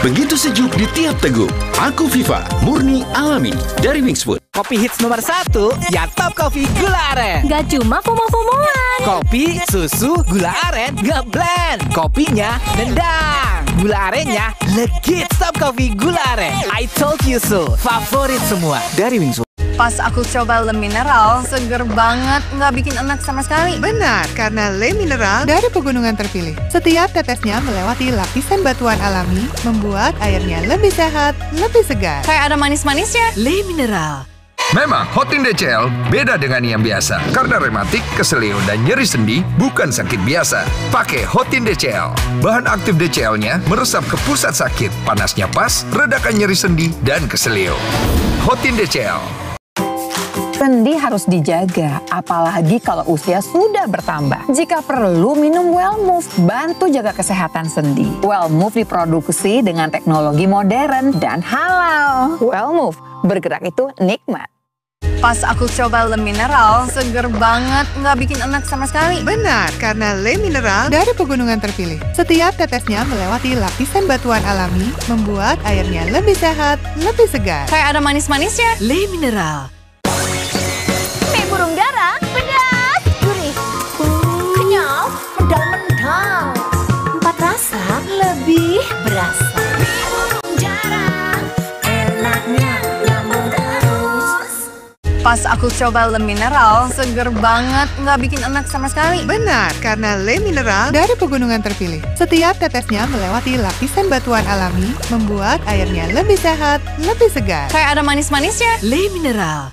Begitu sejuk di tiap teguk. Aku Viva, murni alami dari Wingsfood.
Kopi hits nomor 1, ya Top Coffee Gula Aren.
Gak cuma FOMO-FOMOan.
Kopi, susu, gula aren, ngeblend. Kopinya nendang. Gula arennya legit. Top Coffee Gula Aren. I told you so. Favorit semua dari Wingsfood.
Pas aku coba Le Mineral, seger banget, nggak bikin enak sama sekali.
Benar, karena Le Mineral dari pegunungan terpilih. Setiap tetesnya melewati lapisan batuan alami, membuat airnya lebih sehat, lebih segar.
Kayak ada manis-manisnya.
Le Mineral.
Memang Hotin DCL beda dengan yang biasa. Karena rematik, keselio, dan nyeri sendi bukan sakit biasa. Pakai Hotin DCL. Bahan aktif DCL-nya meresap ke pusat sakit. Panasnya pas, redakan nyeri sendi dan keselio. Hotin DCL.
Sendi harus dijaga, apalagi kalau usia sudah bertambah. Jika perlu, minum Wellmove, bantu jaga kesehatan sendi. Wellmove diproduksi dengan teknologi modern dan halal. Wellmove, bergerak itu nikmat.
Pas aku coba Le Mineral, seger banget, nggak bikin enak sama sekali.
Benar, karena Le Mineral dari pegunungan terpilih. Setiap tetesnya melewati lapisan batuan alami, membuat airnya lebih sehat, lebih segar.
Kayak ada manis-manisnya.
Le Mineral.
Mie burung dara, pedas, gurih. Kenyal, mendang-mendang. 4 rasa, lebih berasa. Mie burung dara, enaknya nyambung terus.
Pas aku coba Le Mineral, seger banget, nggak bikin enak sama sekali.
Benar, karena Le Mineral dari pegunungan terpilih. Setiap tetesnya melewati lapisan batuan alami, membuat airnya lebih sehat, lebih segar.
Kayak ada manis-manisnya.
Le Mineral.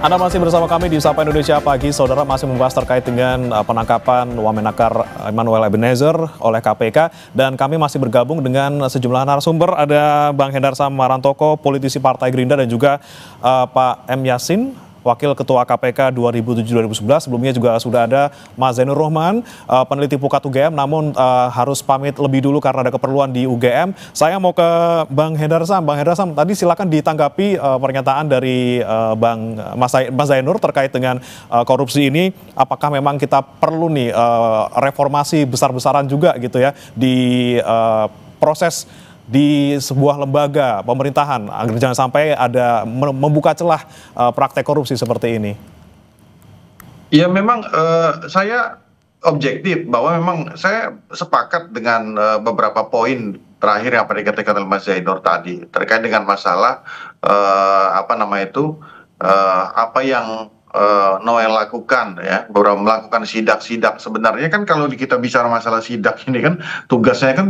Anda masih bersama kami di Sapa Indonesia Pagi. Saudara, masih membahas terkait dengan penangkapan Wamenakar Immanuel Ebenezer oleh KPK. Dan kami masih bergabung dengan sejumlah narasumber. Ada Bang Hendarsam Marantoko, politisi Partai Gerindra, dan juga Pak M. Yasin, Wakil Ketua KPK 2007-2011. Sebelumnya juga sudah ada Mas Zainur Rohman, peneliti Pukat UGM, namun harus pamit lebih dulu karena ada keperluan di UGM. Saya mau ke Bang Hendarsam. Bang Hendarsam, tadi silakan ditanggapi pernyataan dari Mas Zainur terkait dengan korupsi ini. Apakah memang kita perlu nih reformasi besar-besaran juga gitu ya di proses di sebuah lembaga pemerintahan agar jangan sampai ada membuka celah praktek korupsi seperti ini?
Ya memang saya objektif bahwa memang saya sepakat dengan beberapa poin terakhir yang dikatakan oleh Mas Zainur tadi terkait dengan masalah apa yang Noel lakukan ya, beberapa melakukan sidak-sidak. Sebenarnya kan kalau kita bicara masalah sidak ini kan tugasnya kan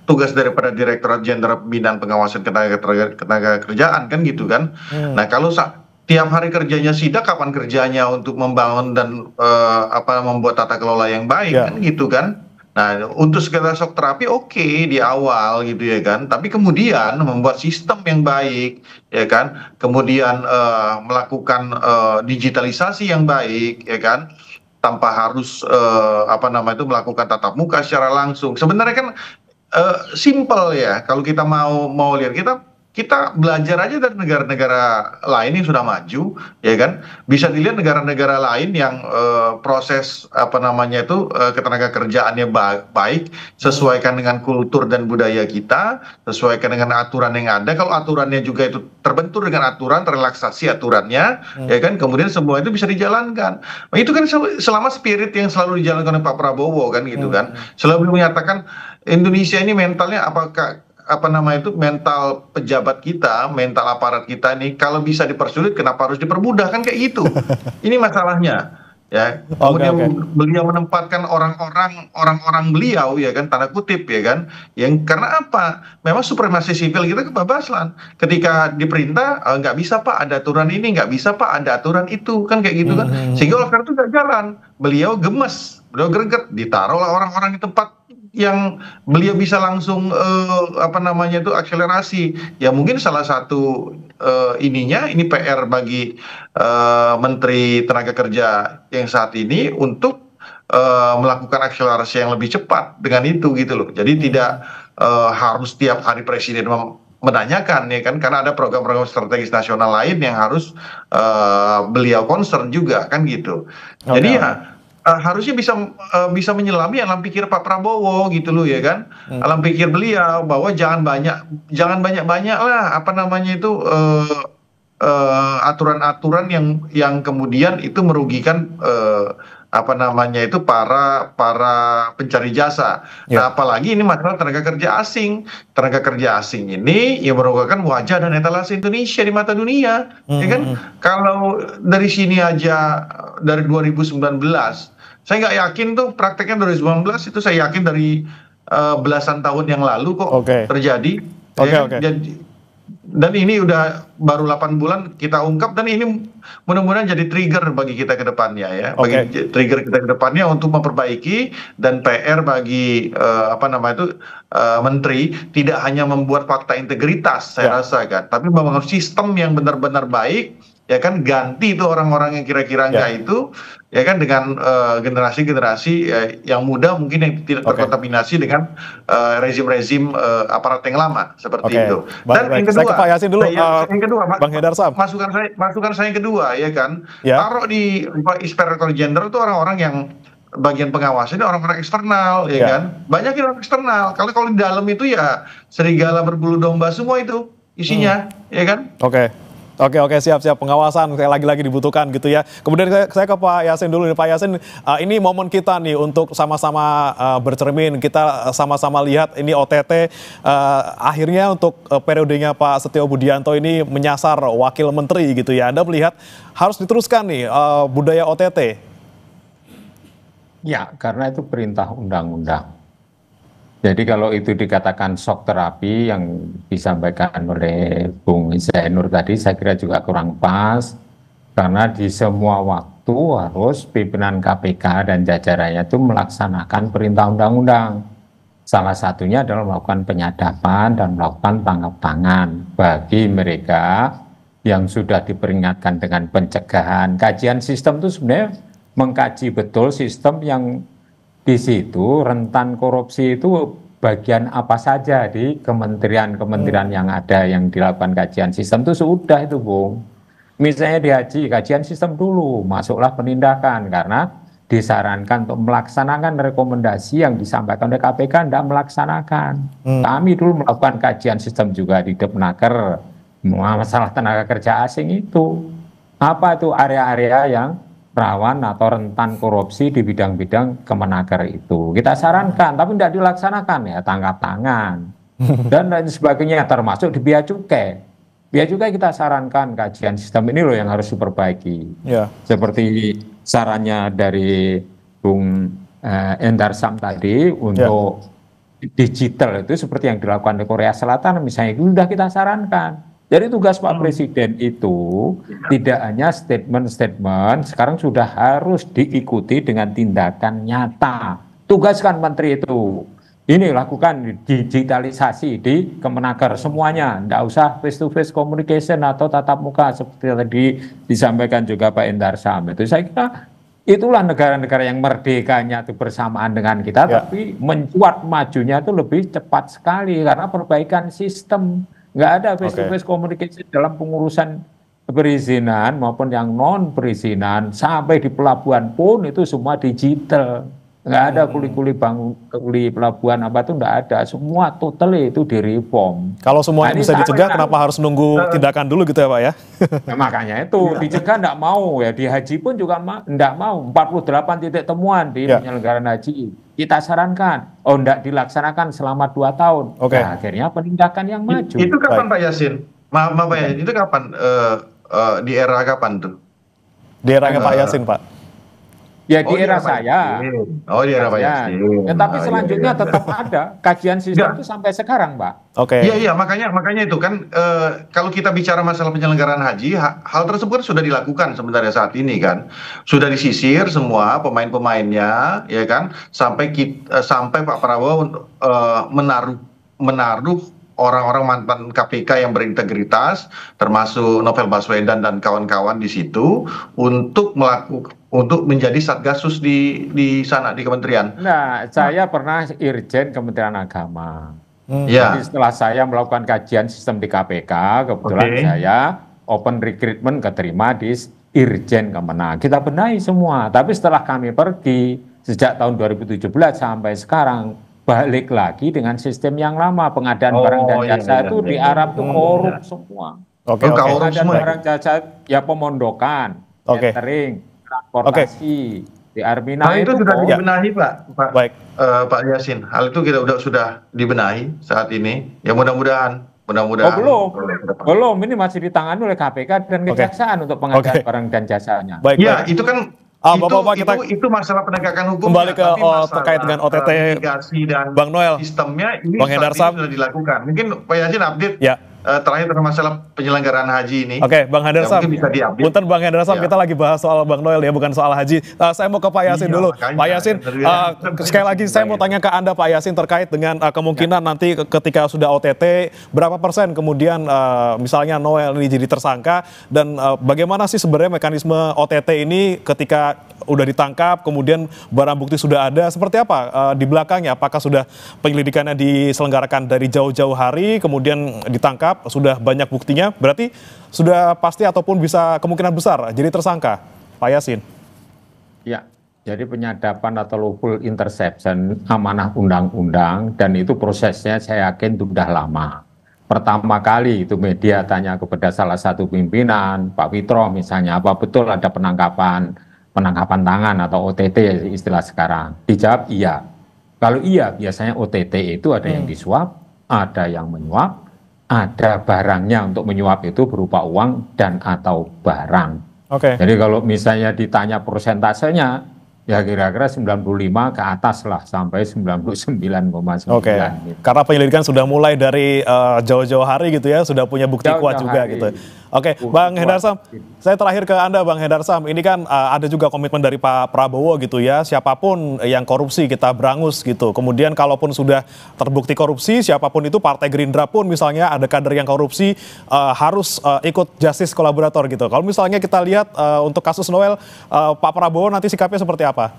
tugas daripada Direktorat Jenderal Pembinaan Pengawasan Ketenaga Kerjaan kan gitu kan. Nah kalau tiap hari kerjanya sidak, kapan kerjanya untuk membangun dan membuat tata kelola yang baik kan gitu kan. Nah untuk sekedar shock terapi oke, di awal gitu ya kan, tapi kemudian membuat sistem yang baik ya kan, kemudian melakukan digitalisasi yang baik ya kan, tanpa harus melakukan tatap muka secara langsung. Sebenarnya kan simple ya, kalau kita mau lihat, kita belajar aja dari negara-negara lain yang sudah maju ya kan. Bisa dilihat negara-negara lain yang proses ketenaga kerjaannya baik, sesuaikan dengan kultur dan budaya kita, sesuaikan dengan aturan yang ada. Kalau aturannya juga itu terbentur dengan aturan, relaksasi aturannya ya kan, kemudian semua itu bisa dijalankan. Nah, itu kan selama spirit yang selalu dijalankan oleh Pak Prabowo kan gitu kan. Selalu menyatakan Indonesia ini mentalnya mental pejabat kita, mental aparat kita ini kalau bisa dipersulit kenapa harus dipermudah kan kayak gitu. Ini masalahnya ya. Kemudian beliau menempatkan orang-orang beliau ya kan, tanda kutip ya kan, yang karena apa? Memang supremasi sipil kita kebablasan. Ketika diperintah nggak bisa Pak ada aturan ini, nggak bisa Pak ada aturan itu kan kayak gitu kan. Sehingga oleh karena itu nggak jalan. Beliau gemes, beliau greget, ditaruhlah orang-orang di tempat yang beliau bisa langsung akselerasi. Ya mungkin salah satu ini PR bagi Menteri Tenaga Kerja yang saat ini untuk melakukan akselerasi yang lebih cepat dengan itu gitu loh. Jadi tidak harus tiap hari Presiden menanyakan ya kan, karena ada program-program strategis nasional lain yang harus beliau concern juga kan gitu. Jadi harusnya bisa menyelami alam pikir Pak Prabowo gitu loh ya kan, alam pikir beliau bahwa jangan banyak lah aturan-aturan yang kemudian itu merugikan para pencari jasa. Nah, apalagi ini masalah tenaga kerja asing. Tenaga kerja asing ini yang merupakan wajah dan etalase Indonesia di mata dunia, ya kan? Kalau dari sini aja dari 2019, saya nggak yakin tuh prakteknya 2019 itu, saya yakin dari belasan tahun yang lalu kok terjadi. Dan ini udah baru 8 bulan kita ungkap, dan ini mudah-mudahan jadi trigger bagi kita ke depannya ya. Trigger kita ke depannya untuk memperbaiki, dan PR bagi menteri tidak hanya membuat fakta integritas saya rasa kan, tapi membangun sistem yang benar-benar baik ya kan ganti itu orang-orang yang kira-kira enggak itu, ya kan dengan generasi-generasi yang muda mungkin yang tidak terkontaminasi dengan rezim-rezim aparat yang lama seperti itu. Dan yang kedua,
saya ke Pak Yasin dulu,
yang kedua,
Bang Hendar Sam.
masukan saya yang kedua, ya kan, taruh di Inspektor Jenderal itu orang-orang yang bagian pengawas ini orang-orang eksternal, ya kan, banyak orang eksternal. Kalau di dalam itu ya serigala berbulu domba semua itu isinya, ya kan?
Oke, siap pengawasan lagi-lagi dibutuhkan gitu ya. Kemudian saya ke Pak Yasin dulu nih, Pak Yasin, ini momen kita nih untuk sama-sama bercermin, kita sama-sama lihat ini OTT akhirnya untuk periodenya Pak Setio Budianto ini menyasar wakil menteri gitu ya. Anda melihat harus diteruskan nih budaya OTT?
Ya, karena itu perintah undang-undang. Jadi kalau itu dikatakan shock terapi yang disampaikan oleh Bung Zainur tadi, saya kira juga kurang pas. Karena di semua waktu harus pimpinan KPK dan jajarannya itu melaksanakan perintah undang-undang. Salah satunya adalah melakukan penyadapan dan melakukan tangkap tangan bagi mereka yang sudah diperingatkan dengan pencegahan. Kajian sistem itu sebenarnya mengkaji betul sistem yang di situ rentan korupsi itu bagian apa saja di kementerian-kementerian yang ada yang dilakukan kajian sistem itu sudah itu Bung. Misalnya di haji, kajian sistem dulu, masuklah penindakan karena disarankan untuk melaksanakan rekomendasi yang disampaikan oleh KPK, tidak melaksanakan. Kami dulu melakukan kajian sistem juga di Depnaker, masalah tenaga kerja asing itu. Apa itu area-area yang rawan atau rentan korupsi di bidang-bidang Kemenaker itu. Kita sarankan, tapi tidak dilaksanakan ya, tangkap tangan. Dan lain sebagainya, termasuk di Bea Cukai. Bea Cukai kita sarankan kajian sistem ini loh yang harus diperbaiki. Seperti sarannya dari Bung Hendar Sam tadi untuk digital itu seperti yang dilakukan di Korea Selatan misalnya, itu sudah kita sarankan. Jadi tugas Pak Presiden itu tidak hanya statement-statement, sekarang sudah harus diikuti dengan tindakan nyata. Tugaskan Menteri itu, ini lakukan digitalisasi di Kemenaker semuanya, tidak usah face-to-face communication atau tatap muka seperti tadi disampaikan juga Pak Hendar Sam. Itu saya kira itulah negara-negara yang merdekanya itu bersamaan dengan kita, tapi mencuat majunya itu lebih cepat sekali karena perbaikan sistem. Nggak ada face-to-face communication dalam pengurusan perizinan maupun yang non perizinan sampai di pelabuhan pun itu semua digital. Nggak ada kuli-kuli pelabuhan apa itu nggak ada, semua totally itu direform.
Kalau semuanya bisa dicegah, kenapa harus nunggu tindakan dulu gitu ya Pak ya?
Nah, makanya itu dicegah nggak mau ya, di haji pun juga nggak mau. 48 titik temuan di penyelenggaraan haji kita sarankan, nggak dilaksanakan selama 2 tahun. Nah, akhirnya penindakan yang maju.
Itu kapan Pak Yasin? Maaf Pak Yasin, itu kapan? Di era kapan tuh?
Di eranya Pak Yasin Pak.
Ya di era saya.
Oh di era Pak Yasin.
Tapi selanjutnya tetap ada kajian sistem itu sampai sekarang, Pak.
Iya makanya itu kan kalau kita bicara masalah penyelenggaraan haji, hal tersebut sudah dilakukan sebenarnya saat ini kan, sudah disisir semua pemain-pemainnya, ya kan, sampai Pak Prabowo menaruh orang-orang mantan KPK yang berintegritas, termasuk Novel Baswedan dan kawan-kawan di situ untuk menjadi satgasus di sana di kementerian.
Nah, saya pernah Irjen Kementerian Agama. Jadi setelah saya melakukan kajian sistem di KPK, kebetulan saya open recruitment keterima di Irjen Kemenag. Kita benahi semua. Tapi setelah kami pergi sejak tahun 2017 sampai sekarang, balik lagi dengan sistem yang lama, pengadaan barang dan jasa itu di Arab tuh korup semua. Pengadaan barang jasa ya pemondokan, catering, transportasi di Armina
itu sudah dibenahi Pak Yasin. Hal itu kita sudah dibenahi saat ini. Ya mudah-mudahan.
Belum. Ini masih ditangani oleh KPK dan Kejaksaan untuk pengadaan barang dan jasanya.
Ya itu kan. Itu masalah penegakan hukum.
Kembali ke terkait dengan OTT
dan
Bang Noel,
sistemnya ini
Bang Hendar Sam
sudah dilakukan. Mungkin Pak Yasin update terakhir tentang masalah penyelenggaraan haji ini.
Oke, Bang Hendar Sam.
Mungkin bisa diupdate.
Punten Bang Hendar Sam, kita lagi bahas soal Bang Noel ya, bukan soal haji. Saya mau ke Pak Yasin dulu. Pak Yasin, sekali lagi saya mau tanya ke Anda Pak Yasin terkait dengan kemungkinan nanti ketika sudah OTT, berapa persen kemudian misalnya Noel ini jadi tersangka, dan bagaimana sih sebenarnya mekanisme OTT ini ketika udah ditangkap, kemudian barang bukti sudah ada, seperti apa di belakangnya? Apakah sudah penyelidikannya diselenggarakan dari jauh-jauh hari, kemudian ditangkap, sudah banyak buktinya, berarti sudah pasti ataupun bisa kemungkinan besar jadi tersangka, Pak Yasin?
Ya, jadi penyadapan atau lawful interception amanah undang-undang, dan itu prosesnya saya yakin itu sudah lama. Pertama kali itu media tanya kepada salah satu pimpinan, Pak Fitro misalnya, apa betul ada penangkapan tangan atau OTT istilah sekarang? Dijawab iya. Kalau iya, biasanya OTT itu ada yang disuap, ada yang menyuap, ada barangnya untuk menyuap itu berupa uang dan atau barang. Jadi kalau misalnya ditanya persentasenya, ya kira-kira 95 ke atas lah, sampai 99,9.
Gitu. Karena penyelidikan sudah mulai dari jauh-jauh hari gitu ya, sudah punya bukti kuat juga gitu. Bang Hendar Sam, saya terakhir ke Anda Bang Hendar Sam, ini kan ada juga komitmen dari Pak Prabowo gitu ya, siapapun yang korupsi kita berangus gitu. Kemudian kalaupun sudah terbukti korupsi, siapapun itu, Partai Gerindra pun misalnya ada kader yang korupsi harus ikut justice kolaborator gitu. Kalau misalnya kita lihat untuk kasus Noel, Pak Prabowo nanti sikapnya seperti apa?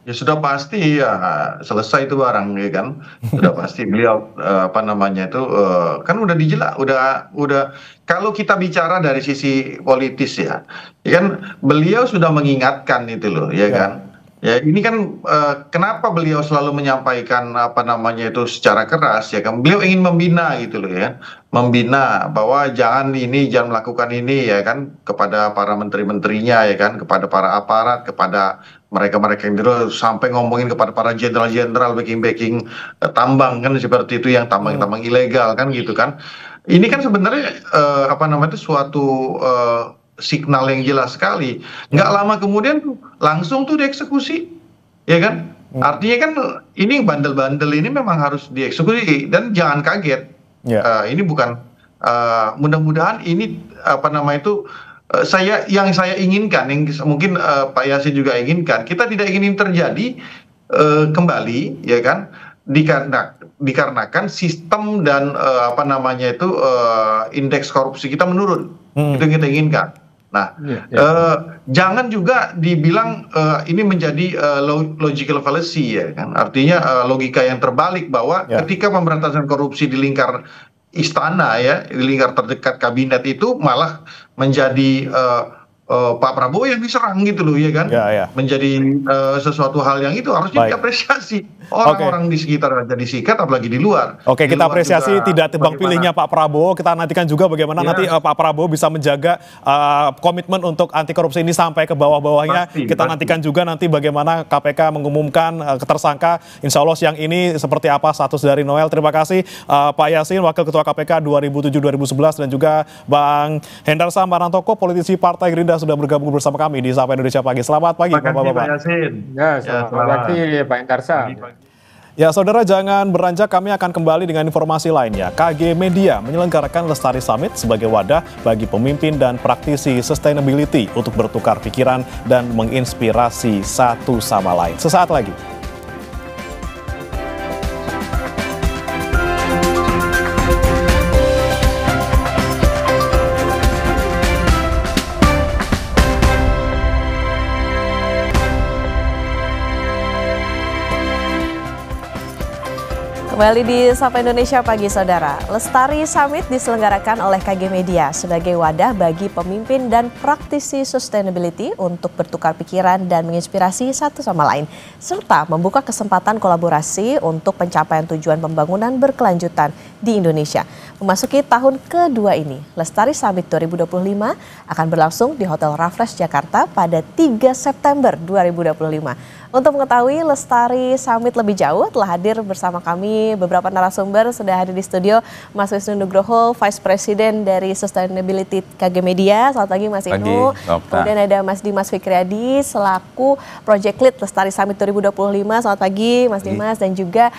Ya sudah pasti ya selesai itu barang, ya kan. Sudah pasti beliau kan udah dijelas, udah kalau kita bicara dari sisi politis ya kan beliau sudah mengingatkan itu loh, ya kan. Ya ini kan kenapa beliau selalu menyampaikan itu secara keras, ya kan. Beliau ingin membina gitu loh ya. Membina bahwa jangan melakukan ini, ya kan, kepada para menteri-menterinya, ya kan, kepada para aparat, kepada mereka-mereka yang dulu, sampai ngomongin kepada para jenderal-jenderal backing tambang kan, seperti itu, yang tambang-tambang ilegal kan gitu kan. Ini kan sebenarnya suatu signal yang jelas sekali. Nggak lama kemudian langsung tuh dieksekusi, ya kan. Artinya kan ini bandel-bandel ini memang harus dieksekusi, dan jangan kaget. Ini bukan mudah-mudahan ini yang saya inginkan, yang mungkin Pak Yasin juga inginkan, kita tidak ingin terjadi kembali, ya kan, dikarenakan sistem dan indeks korupsi kita menurun. Itu yang kita inginkan. Nah, jangan juga dibilang ini menjadi logical fallacy, ya kan. Artinya logika yang terbalik bahwa ketika pemberantasan korupsi di lingkar istana, ya, di lingkar terdekat kabinet itu malah menjadi Pak Prabowo yang diserang gitu loh, ya kan. Menjadi sesuatu hal yang itu harusnya diapresiasi. Orang-orang di sekitar aja disikat, apalagi di luar.
Kita apresiasi tidak tebang pilihnya Pak Prabowo. Kita nantikan juga bagaimana nanti Pak Prabowo bisa menjaga komitmen untuk anti korupsi ini sampai ke bawah-bawahnya. Kita nantikan juga nanti bagaimana KPK mengumumkan tersangka. Insya Allah siang ini seperti apa status dari Noel. Terima kasih Pak Yasin, Wakil Ketua KPK 2007-2011, dan juga Bang Hendar Sam Marantoko, politisi Partai Gerindra, sudah bergabung bersama kami di Sapa Indonesia Pagi. Selamat pagi Bapak-Bapak.
Pak Yasin.
Selamat pagi Pak Hendar Sam.
Ya saudara, jangan beranjak, kami akan kembali dengan informasi lainnya. KG Media menyelenggarakan Lestari Summit sebagai wadah bagi pemimpin dan praktisi sustainability untuk bertukar pikiran dan menginspirasi satu sama lain. Sesaat lagi.
Kembali di Sapa Indonesia Pagi saudara. Lestari Summit diselenggarakan oleh KG Media sebagai wadah bagi pemimpin dan praktisi sustainability untuk bertukar pikiran dan menginspirasi satu sama lain, serta membuka kesempatan kolaborasi untuk pencapaian tujuan pembangunan berkelanjutan di Indonesia. Memasuki tahun kedua ini, Lestari Summit 2025 akan berlangsung di Hotel Raffles Jakarta pada 3 September 2025. Untuk mengetahui Lestari Summit lebih jauh, telah hadir bersama kami beberapa narasumber, sudah hadir di studio Mas Wisnu Nugroho, Vice President dari Sustainability KG Media. Selamat pagi Mas Inu. Kemudian ada Mas Dimas Fikriadi selaku Project Lead Lestari Summit 2025. Selamat pagi Mas Dimas, dan juga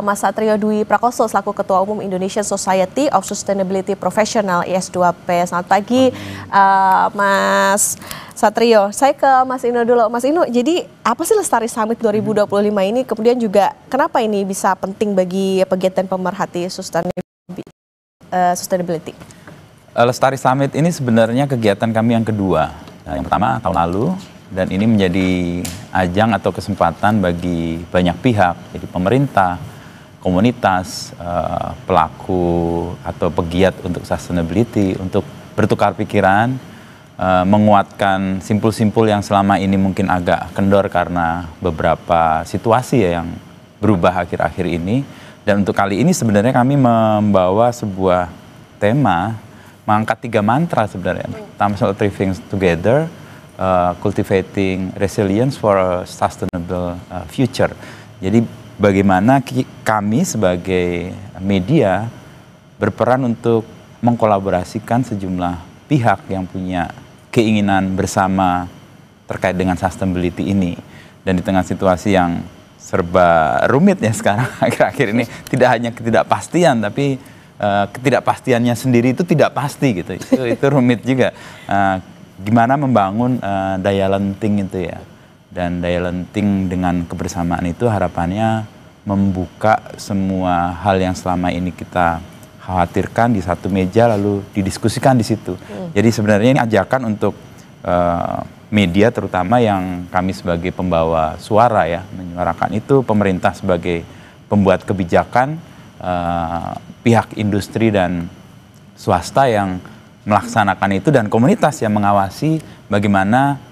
Mas Satrio Dwi Prakoso selaku Ketua Umum Indonesian Society of Sustainability Professional IS2P. Selamat pagi Mas Satrio. Saya ke Mas Inu dulu. Mas Inu, jadi apa sih Lestari Summit 2025 ini? Kemudian juga kenapa ini bisa penting bagi pegiat dan pemerhati sustainability?
Lestari Summit ini sebenarnya kegiatan kami yang kedua. Yang pertama tahun lalu, dan ini menjadi ajang atau kesempatan bagi banyak pihak, jadi pemerintah, komunitas, pelaku atau pegiat untuk sustainability, untuk bertukar pikiran, menguatkan simpul-simpul yang selama ini mungkin agak kendor karena beberapa situasi yang berubah akhir-akhir ini. Dan untuk kali ini sebenarnya kami membawa sebuah tema, mengangkat 3 mantra sebenarnya. Pertama, three things together, cultivating resilience for a sustainable future. Jadi bagaimana kami sebagai media berperan untuk mengkolaborasikan sejumlah pihak yang punya keinginan bersama terkait dengan sustainability ini. Dan di tengah situasi yang serba rumit ya sekarang akhir-akhir ini, tidak hanya ketidakpastian, tapi ketidakpastiannya sendiri itu tidak pasti gitu. Itu rumit juga. Gimana membangun daya lenting itu ya. Dan daya lenting dengan kebersamaan itu harapannya membuka semua hal yang selama ini kita khawatirkan di satu meja lalu didiskusikan di situ. Jadi sebenarnya ini ajakan untuk media terutama yang kami sebagai pembawa suara ya, menyuarakan itu, pemerintah sebagai pembuat kebijakan, pihak industri dan swasta yang melaksanakan itu, dan komunitas yang mengawasi bagaimana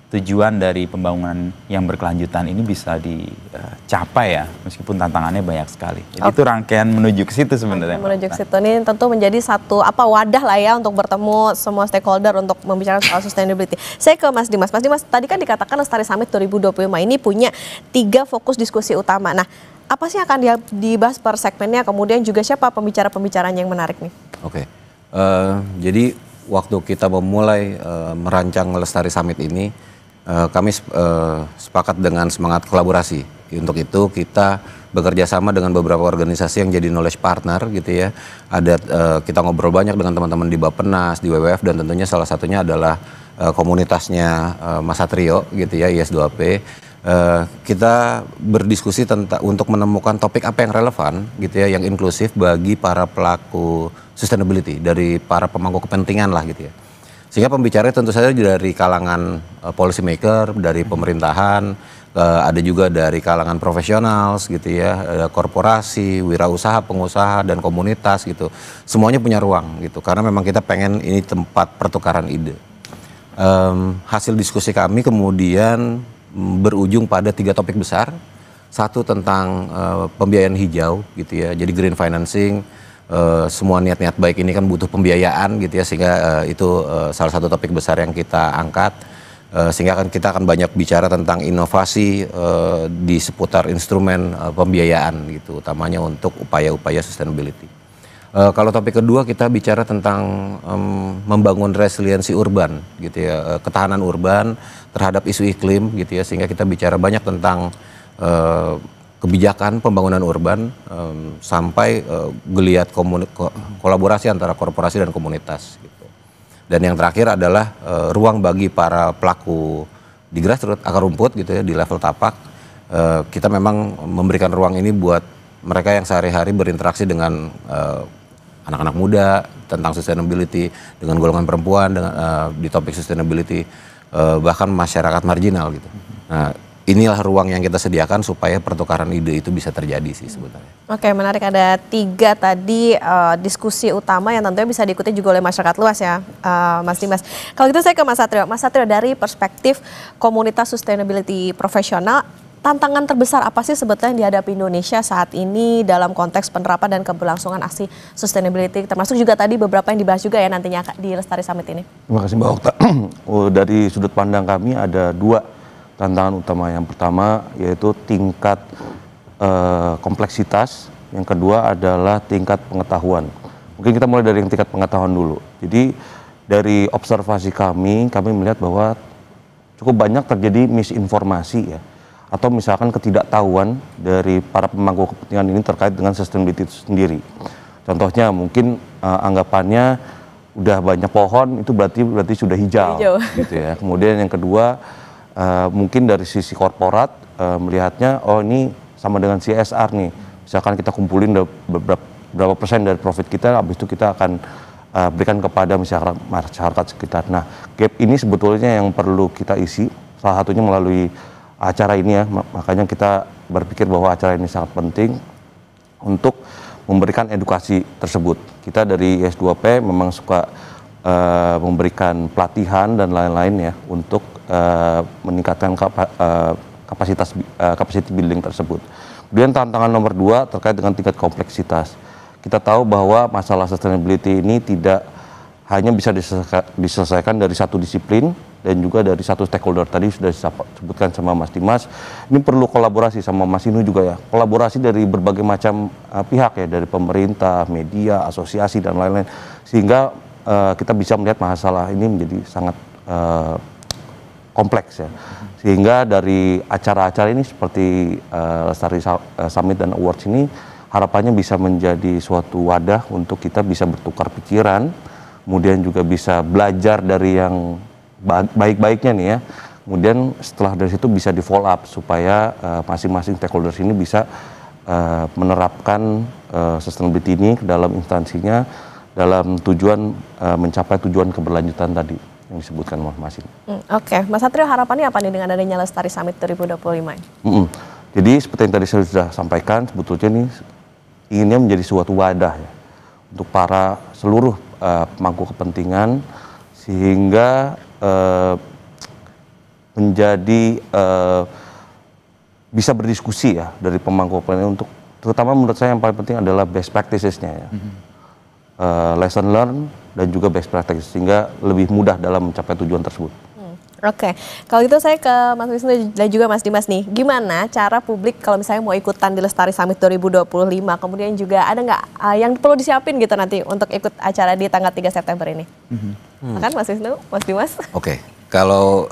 tujuan dari pembangunan yang berkelanjutan ini bisa dicapai ya, meskipun tantangannya banyak sekali. Jadi itu rangkaian menuju ke situ sebenarnya.
Menuju ke situ ini tentu menjadi satu wadah lah ya untuk bertemu semua stakeholder untuk membicarakan soal sustainability. Saya ke Mas Dimas. Mas Dimas, tadi kan dikatakan Lestari Summit 2025 ini punya 3 fokus diskusi utama. Nah, apa sih yang akan dibahas per segmennya? Kemudian juga siapa pembicara-pembicaranya yang menarik nih?
Oke, jadi waktu kita memulai merancang Lestari Summit ini, kami sepakat dengan semangat kolaborasi. Untuk itu kita bekerja sama dengan beberapa organisasi yang jadi knowledge partner gitu ya. Kita ngobrol banyak dengan teman-teman di Bappenas, di WWF, dan tentunya salah satunya adalah komunitasnya Mas Satrio gitu ya, IS2P. Kita berdiskusi untuk menemukan topik apa yang relevan gitu ya, yang inklusif bagi para pelaku sustainability, dari para pemangku kepentingan lah gitu ya. Sehingga pembicaranya tentu saja dari kalangan policy maker, dari pemerintahan, ada juga dari kalangan profesional gitu ya, korporasi, wirausaha, pengusaha, dan komunitas gitu. Semuanya punya ruang gitu, karena memang kita pengen ini tempat pertukaran ide. Hasil diskusi kami kemudian berujung pada 3 topik besar. Satu tentang pembiayaan hijau gitu ya, jadi green financing. Semua niat-niat baik ini kan butuh pembiayaan gitu ya, sehingga itu salah satu topik besar yang kita angkat, sehingga kita akan banyak bicara tentang inovasi di seputar instrumen pembiayaan gitu, utamanya untuk upaya-upaya sustainability. Kalau topik kedua kita bicara tentang membangun resiliensi urban gitu ya, ketahanan urban terhadap isu iklim gitu ya, sehingga kita bicara banyak tentang kebijakan pembangunan urban sampai geliat kolaborasi antara korporasi dan komunitas gitu. Dan yang terakhir adalah ruang bagi para pelaku di grassroots, akar rumput gitu ya, di level tapak. Kita memang memberikan ruang ini buat mereka yang sehari-hari berinteraksi dengan anak-anak muda tentang sustainability, dengan golongan perempuan di topik sustainability, bahkan masyarakat marginal gitu. Nah, inilah ruang yang kita sediakan supaya pertukaran ide itu bisa terjadi sih sebenarnya.
Oke, menarik. Ada 3 tadi diskusi utama yang tentunya bisa diikuti juga oleh masyarakat luas ya, Mas Dimas. Kalau gitu saya ke Mas Satrio. Mas Satrio, dari perspektif komunitas sustainability profesional, tantangan terbesar apa sih sebetulnya yang dihadapi Indonesia saat ini dalam konteks penerapan dan keberlangsungan aksi sustainability, termasuk juga tadi beberapa yang dibahas juga ya nantinya di Lestari Summit ini?
Terima kasih Mbak Okta. Dari sudut pandang kami ada 2
tantangan utama. Yang pertama yaitu tingkat kompleksitas, yang kedua adalah tingkat pengetahuan. Mungkin kita mulai dari yang tingkat pengetahuan dulu. Jadi dari observasi kami melihat bahwa cukup banyak terjadi misinformasi ya, atau misalkan ketidaktahuan dari para pemangku kepentingan ini terkait dengan sustainability itu sendiri. Contohnya mungkin anggapannya udah banyak pohon itu berarti sudah hijau. Gitu ya. Kemudian yang kedua mungkin dari sisi korporat melihatnya oh ini sama dengan CSR nih. Misalkan kita kumpulin berapa persen dari profit kita, habis itu kita akan berikan kepada masyarakat sekitar. Nah, gap ini sebetulnya yang perlu kita isi, salah satunya melalui acara ini ya, makanya kita berpikir bahwa acara ini sangat penting untuk memberikan edukasi tersebut. Kita dari IS2P memang suka memberikan pelatihan dan lain-lain ya, untuk meningkatkan kapasitas capacity building tersebut. Kemudian tantangan nomor 2 terkait dengan tingkat kompleksitas. Kita tahu bahwa masalah sustainability ini tidak hanya bisa diselesaikan dari satu disiplin dan juga dari satu stakeholder. Tadi sudah disebutkan sama Mas Dimas, ini perlu kolaborasi sama Mas Inu juga ya. Kolaborasi dari berbagai macam pihak ya, dari pemerintah, media, asosiasi dan lain-lain. Sehingga kita bisa melihat masalah ini menjadi sangat kompleks ya. Sehingga dari acara-acara ini seperti Lestari Summit dan Awards ini harapannya bisa menjadi suatu wadah untuk kita bisa bertukar pikiran, kemudian juga bisa belajar dari yang baik-baiknya nih ya. Kemudian setelah dari situ bisa di follow up supaya masing-masing stakeholders ini bisa menerapkan sustainability ini ke dalam instansinya dalam tujuan mencapai tujuan keberlanjutan tadi yang disebutkan Mas Inu.
Oke, Mas Satrio, harapannya apa nih dengan adanya Lestari Summit 2025?
Jadi seperti yang tadi saya sudah sampaikan, sebetulnya ini inginnya menjadi suatu wadah ya, untuk para seluruh pemangku kepentingan, sehingga menjadi bisa berdiskusi ya dari pemangku kepentingan untuk, terutama menurut saya yang paling penting adalah best practices-nya ya. Lesson learn dan juga best practices, sehingga lebih mudah dalam mencapai tujuan tersebut.
Oke, kalau gitu saya ke Mas Wisnu dan juga Mas Dimas nih, gimana cara publik kalau misalnya mau ikutan di Lestari Summit 2025, kemudian juga ada nggak yang perlu disiapin gitu nanti untuk ikut acara di tanggal 3 September ini? Kan Mas Wisnu, Mas Dimas?
Oke, kalau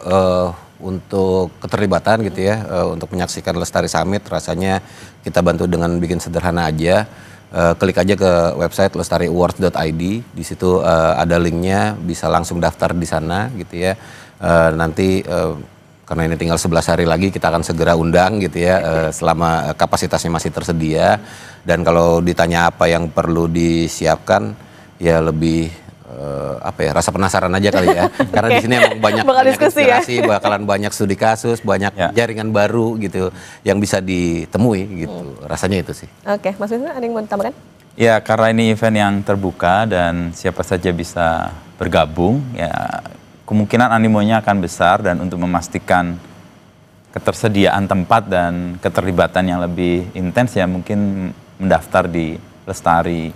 untuk keterlibatan gitu ya, untuk menyaksikan Lestari Summit rasanya kita bantu dengan bikin sederhana aja. Klik aja ke website lestariawards.id, di situ ada linknya, bisa langsung daftar di sana gitu ya. Nanti karena ini tinggal 11 hari lagi kita akan segera undang gitu ya, selama kapasitasnya masih tersedia. Dan kalau ditanya apa yang perlu disiapkan ya lebih rasa penasaran aja kali ya, karena di sini emang banyak inspirasi, bakalan banyak studi kasus, banyak jaringan baru gitu yang bisa ditemui gitu. Rasanya itu sih.
Oke, Mas Wisnu ada yang mau ditambahkan?
Ya, karena ini event yang terbuka dan siapa saja bisa bergabung, ya kemungkinan animonya akan besar, dan untuk memastikan ketersediaan tempat dan keterlibatan yang lebih intens ya mungkin mendaftar di Lestari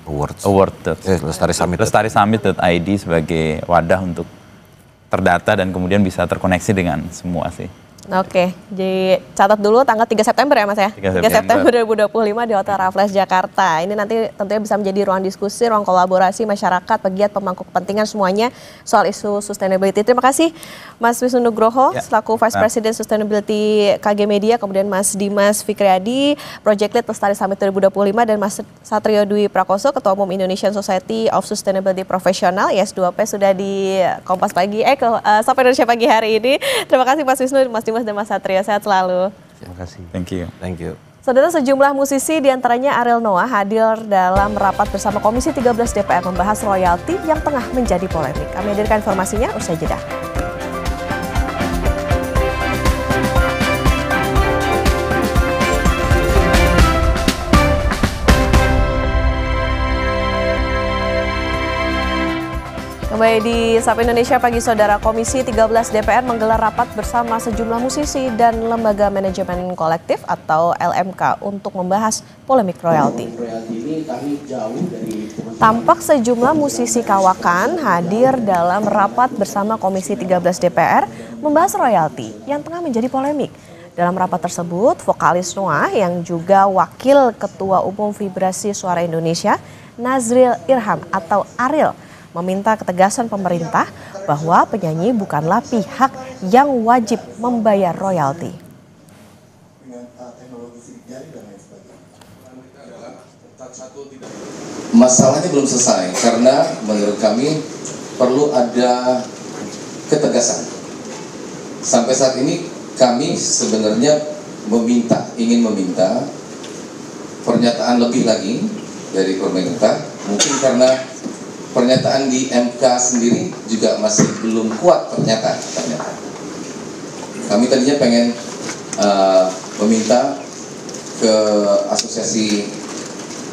Summit.id sebagai wadah untuk terdata dan kemudian bisa terkoneksi dengan semua sih.
Oke, jadi catat dulu tanggal 3 September ya Mas ya? 3 September 2025 di Hotel Raffles Jakarta. Ini nanti tentunya bisa menjadi ruang diskusi, ruang kolaborasi masyarakat, pegiat, pemangku kepentingan semuanya soal isu sustainability. Terima kasih Mas Wisnu Nugroho selaku Vice President Sustainability KG Media, kemudian Mas Dimas Fikriadi, Project Lead Lestari Summit 2025, dan Mas Satrio Dwi Prakoso, Ketua Umum Indonesian Society of Sustainability Professional, IS2P, sudah di Kompas Pagi, Sapa Indonesia Pagi hari ini. Terima kasih Mas Wisnu, Mas Dimas dan Mas Satrio, sehat selalu.
Terima kasih.
Thank you.
Saudara, sejumlah musisi diantaranya Ariel Noah hadir dalam rapat bersama Komisi 13 DPR membahas royalti yang tengah menjadi polemik. Kami hadirkan informasinya usai jeda. Kembali di Sapa Indonesia Pagi Saudara, Komisi 13 DPR menggelar rapat bersama sejumlah musisi dan lembaga manajemen kolektif atau LMK untuk membahas polemik royalti. Tampak sejumlah musisi kawakan hadir dalam rapat bersama Komisi 13 DPR membahas royalti yang tengah menjadi polemik. Dalam rapat tersebut, vokalis Noah yang juga Wakil Ketua Umum Vibrasi Suara Indonesia, Nazril Irham atau Ariel, meminta ketegasan pemerintah bahwa penyanyi bukanlah pihak yang wajib membayar royalti.
Masalahnya belum selesai karena menurut kami perlu ada ketegasan. Sampai saat ini kami sebenarnya ingin meminta pernyataan lebih lagi dari pemerintah, mungkin karena pernyataan di MK sendiri juga masih belum kuat ternyata. Kami tadinya pengen meminta ke Asosiasi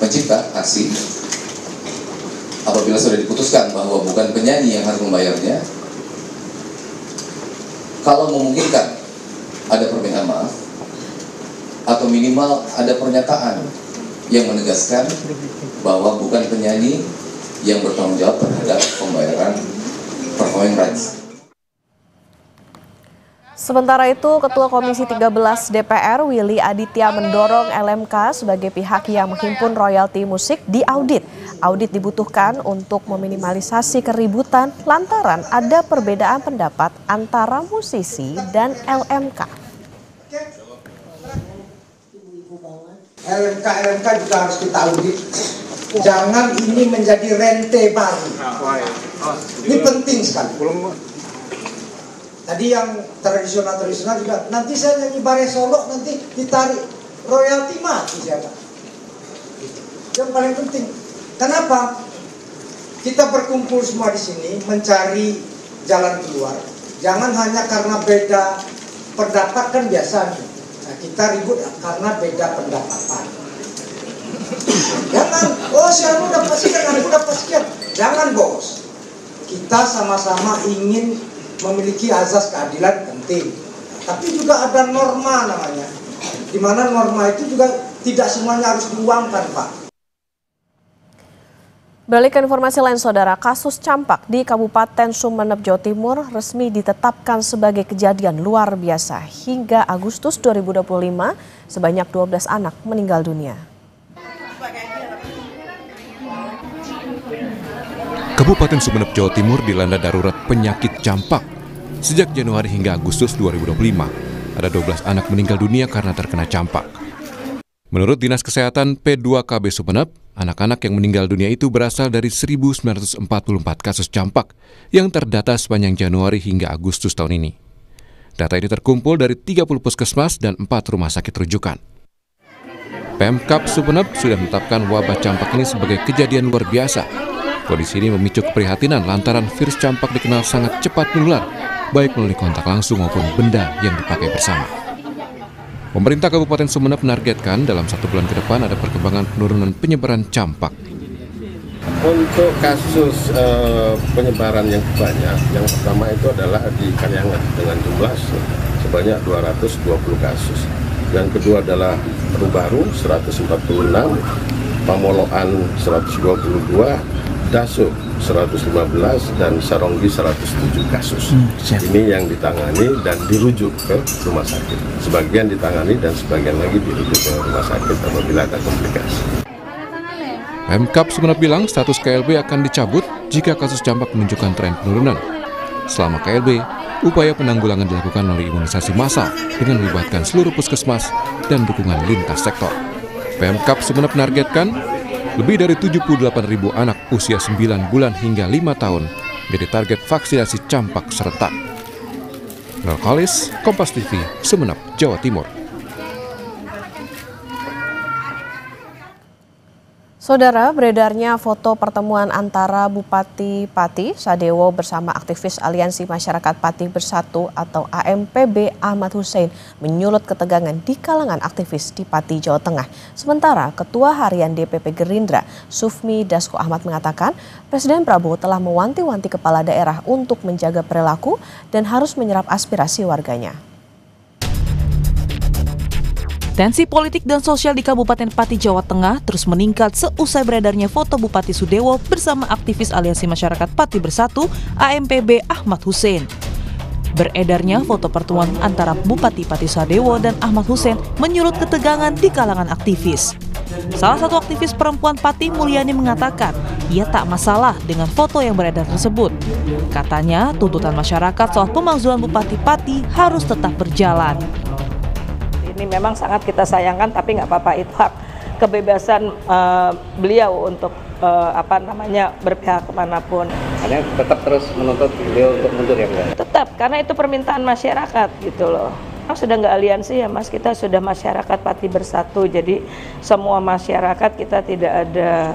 Pencipta ASI, apabila sudah diputuskan bahwa bukan penyanyi yang harus membayarnya, kalau memungkinkan ada permintaan maaf atau minimal ada pernyataan yang menegaskan bahwa bukan penyanyi yang bertanggung jawab terhadap pembayaran performing rights.
Sementara itu, Ketua Komisi 13 DPR Willy Aditya mendorong LMK sebagai pihak yang menghimpun royalti musik diaudit. Audit dibutuhkan untuk meminimalisasi keributan lantaran ada perbedaan pendapat antara musisi dan LMK.
LMK juga harus kita audit. Jangan ini menjadi rente baru. Ini penting sekali. Tadi yang tradisional juga, nanti saya nyanyi bare Solo, nanti ditarik royalti mati siapa? Yang paling penting. Kenapa? Kita berkumpul semua di sini mencari jalan keluar. Jangan hanya karena beda pendapat kan biasa. Nah, kita ribut karena beda pendapatan. Jangan, oh si Anu dapat sekian, aku dapat sekian. Jangan bos. Kita sama-sama ingin memiliki azas keadilan penting. Tapi juga ada norma namanya. Di mana norma itu juga tidak semuanya harus diuangkan, Pak.
Beralih ke informasi lain, Saudara, kasus campak di Kabupaten Sumeneb, Jawa Timur resmi ditetapkan sebagai kejadian luar biasa. Hingga Agustus 2025, sebanyak 12 anak meninggal dunia.
Kabupaten Sumeneb, Jawa Timur dilanda darurat penyakit campak. Sejak Januari hingga Agustus 2025, ada 12 anak meninggal dunia karena terkena campak. Menurut Dinas Kesehatan P2KB Sumeneb, anak-anak yang meninggal dunia itu berasal dari 1.944 kasus campak yang terdata sepanjang Januari hingga Agustus tahun ini. Data ini terkumpul dari 30 puskesmas dan 4 rumah sakit rujukan. Pemkab Sumeneb sudah menetapkan wabah campak ini sebagai kejadian luar biasa. Kondisi ini memicu keprihatinan lantaran virus campak dikenal sangat cepat menular, baik melalui kontak langsung maupun benda yang dipakai bersama. Pemerintah Kabupaten Sumeneb menargetkan dalam 1 bulan ke depan ada perkembangan penurunan penyebaran campak.
Untuk kasus penyebaran yang banyak, yang pertama itu adalah di Kalyangan dengan jumlah sebanyak 220 kasus. Yang kedua adalah Perubaru 146, Pamoloan 122, Dasuk 115 dan Saronggi 107 kasus. Ini yang ditangani dan dirujuk ke rumah sakit. Sebagian ditangani dan sebagian lagi dirujuk ke rumah sakit apabila ada komplikasi.
Pemkab Sumeneb bilang status KLB akan dicabut jika kasus campak menunjukkan tren penurunan. Selama KLB, upaya penanggulangan dilakukan melalui imunisasi massal dengan melibatkan seluruh puskesmas dan dukungan lintas sektor. Pemkab Sumeneb menargetkan lebih dari 78.000 anak usia 9 bulan hingga 5 tahun menjadi target vaksinasi campak serentak. Nurkalis, Kompas TV, Sumeneb, Jawa Timur.
Saudara, beredarnya foto pertemuan antara Bupati Pati Sadewo bersama aktivis Aliansi Masyarakat Pati Bersatu atau AMPB Ahmad Hussein menyulut ketegangan di kalangan aktivis di Pati, Jawa Tengah. Sementara Ketua Harian DPP Gerindra, Sufmi Dasko Ahmad mengatakan, Presiden Prabowo telah mewanti-wanti kepala daerah untuk menjaga perilaku dan harus menyerap aspirasi warganya.
Tensi politik dan sosial di Kabupaten Pati, Jawa Tengah terus meningkat seusai beredarnya foto Bupati Sudewo bersama aktivis Aliansi Masyarakat Pati Bersatu AMPB Ahmad Hussein. Beredarnya foto pertemuan antara Bupati Pati Sadewo dan Ahmad Hussein menyulut ketegangan di kalangan aktivis. Salah satu aktivis perempuan Pati, Mulyani, mengatakan ia tak masalah dengan foto yang beredar tersebut. Katanya tuntutan masyarakat soal pemakzulan Bupati Pati harus tetap berjalan.
Ini memang sangat kita sayangkan, tapi nggak apa-apa, itu hak kebebasan beliau untuk berpihak kemanapun.
Hanya tetap terus menuntut beliau untuk mundur ya Mbak?
Tetap, karena itu permintaan masyarakat gitu loh. Sudah nggak aliansi ya Mas, kita sudah masyarakat Pati Bersatu, jadi semua masyarakat, kita tidak ada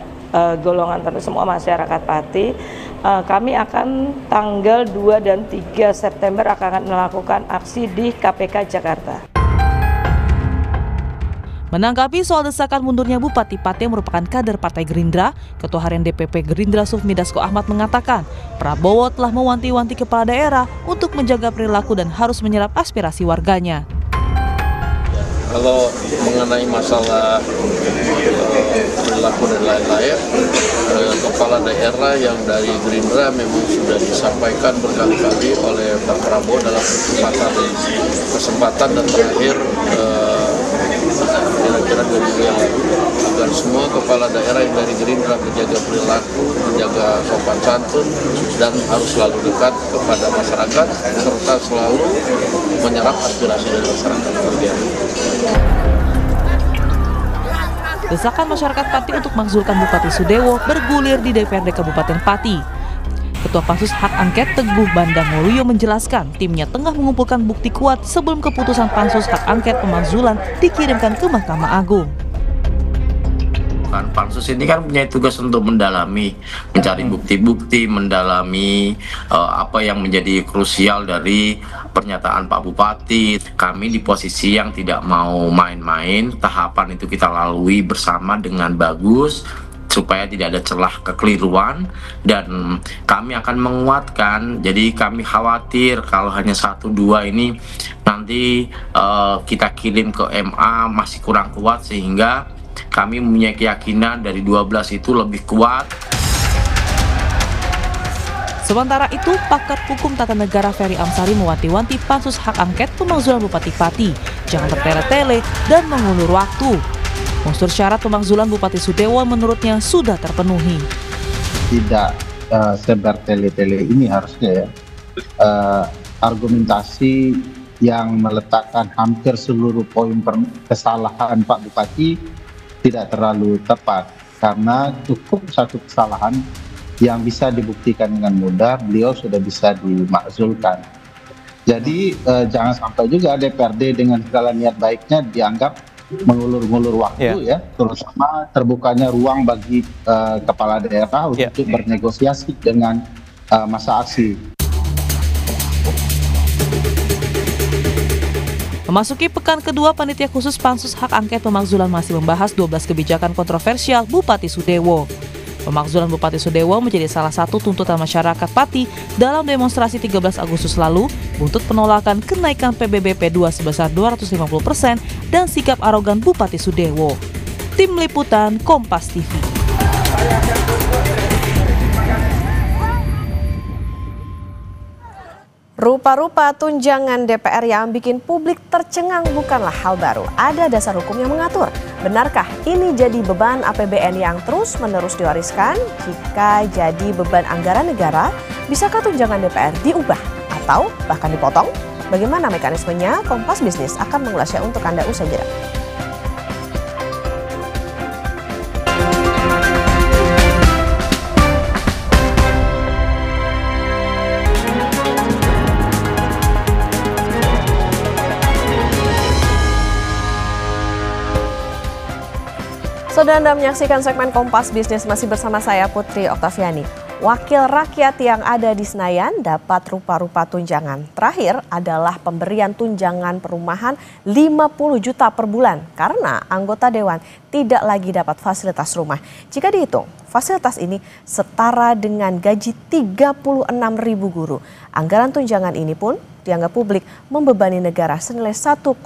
golongan tertentu, semua masyarakat Pati. Kami akan tanggal 2 dan 3 September akan melakukan aksi di KPK Jakarta.
Menanggapi soal desakan mundurnya Bupati Pati yang merupakan kader Partai Gerindra, Ketua Harian DPP Gerindra Sufmi Dasko Ahmad mengatakan Prabowo telah mewanti-wanti kepala daerah untuk menjaga perilaku dan harus menyerap aspirasi warganya.
Kalau mengenai masalah perilaku dan lain-lain, kepala daerah yang dari Gerindra memang sudah disampaikan berkali-kali oleh Pak Prabowo dalam kesempatan dan terakhir kira-kira 2 minggu yang lalu, agar semua kepala daerah yang dari Gerindra menjaga perilaku, menjaga sopan santun, dan harus selalu dekat kepada masyarakat serta selalu menyerap aspirasi dari masyarakat.
Desakan masyarakat Pati untuk memakzulkan Bupati Sudewo bergulir di DPRD Kabupaten Pati. Ketua Pansus Hak Angket Teguh Bandang Waluyo menjelaskan timnya tengah mengumpulkan bukti kuat sebelum keputusan Pansus Hak Angket pemakzulan dikirimkan ke Mahkamah Agung.
Pansus ini kan punya tugas untuk mendalami, mencari bukti-bukti, mendalami apa yang menjadi krusial dari pernyataan Pak Bupati. Kami di posisi yang tidak mau main-main, tahapan itu kita lalui bersama dengan bagus, supaya tidak ada celah kekeliruan, dan kami akan menguatkan. Jadi kami khawatir kalau hanya 1-2 ini nanti kita kirim ke MA masih kurang kuat, sehingga kami punya keyakinan dari 12 itu lebih kuat.
Sementara itu, pakar hukum tata negara Ferry Amsari mewanti-wanti Pansus Hak Angket pemakzulan Bupati Pati jangan bertele-tele dan mengulur waktu. Unsur syarat pemakzulan Bupati Sudewo menurutnya sudah terpenuhi.
Tidak sebertele-tele ini harusnya ya, argumentasi yang meletakkan hampir seluruh poin kesalahan Pak Bupati tidak terlalu tepat, karena cukup satu kesalahan yang bisa dibuktikan dengan mudah, beliau sudah bisa dimakzulkan. Jadi jangan sampai juga DPRD dengan segala niat baiknya dianggap mengulur-ngulur waktu ya, terutama terbukanya ruang bagi kepala daerah untuk bernegosiasi dengan masa aksi.
Memasuki pekan kedua, Panitia Khusus Pansus Hak Angket Pemakzulan masih membahas 12 kebijakan kontroversial Bupati Sudewo. Pemakzulan Bupati Sudewo menjadi salah satu tuntutan masyarakat Pati dalam demonstrasi 13 Agustus lalu, buntut penolakan kenaikan PBBP 2 sebesar 250% dan sikap arogan Bupati Sudewo. Tim Liputan Kompas TV.
Rupa-rupa tunjangan DPR yang bikin publik tercengang bukanlah hal baru. Ada dasar hukum yang mengatur. Benarkah ini jadi beban APBN yang terus-menerus diwariskan? Jika jadi beban anggaran negara, bisakah tunjangan DPR diubah atau bahkan dipotong? Bagaimana mekanismenya? Kompas Bisnis akan mengulasnya untuk Anda usai jeda. Saudara Anda menyaksikan segmen Kompas Bisnis, masih bersama saya Putri Oktaviani. Wakil rakyat yang ada di Senayan dapat rupa-rupa tunjangan. Terakhir adalah pemberian tunjangan perumahan 50 juta per bulan karena anggota dewan tidak lagi dapat fasilitas rumah. Jika dihitung, fasilitas ini setara dengan gaji 36.000 guru. Anggaran tunjangan ini pun dianggap publik membebani negara senilai 1,74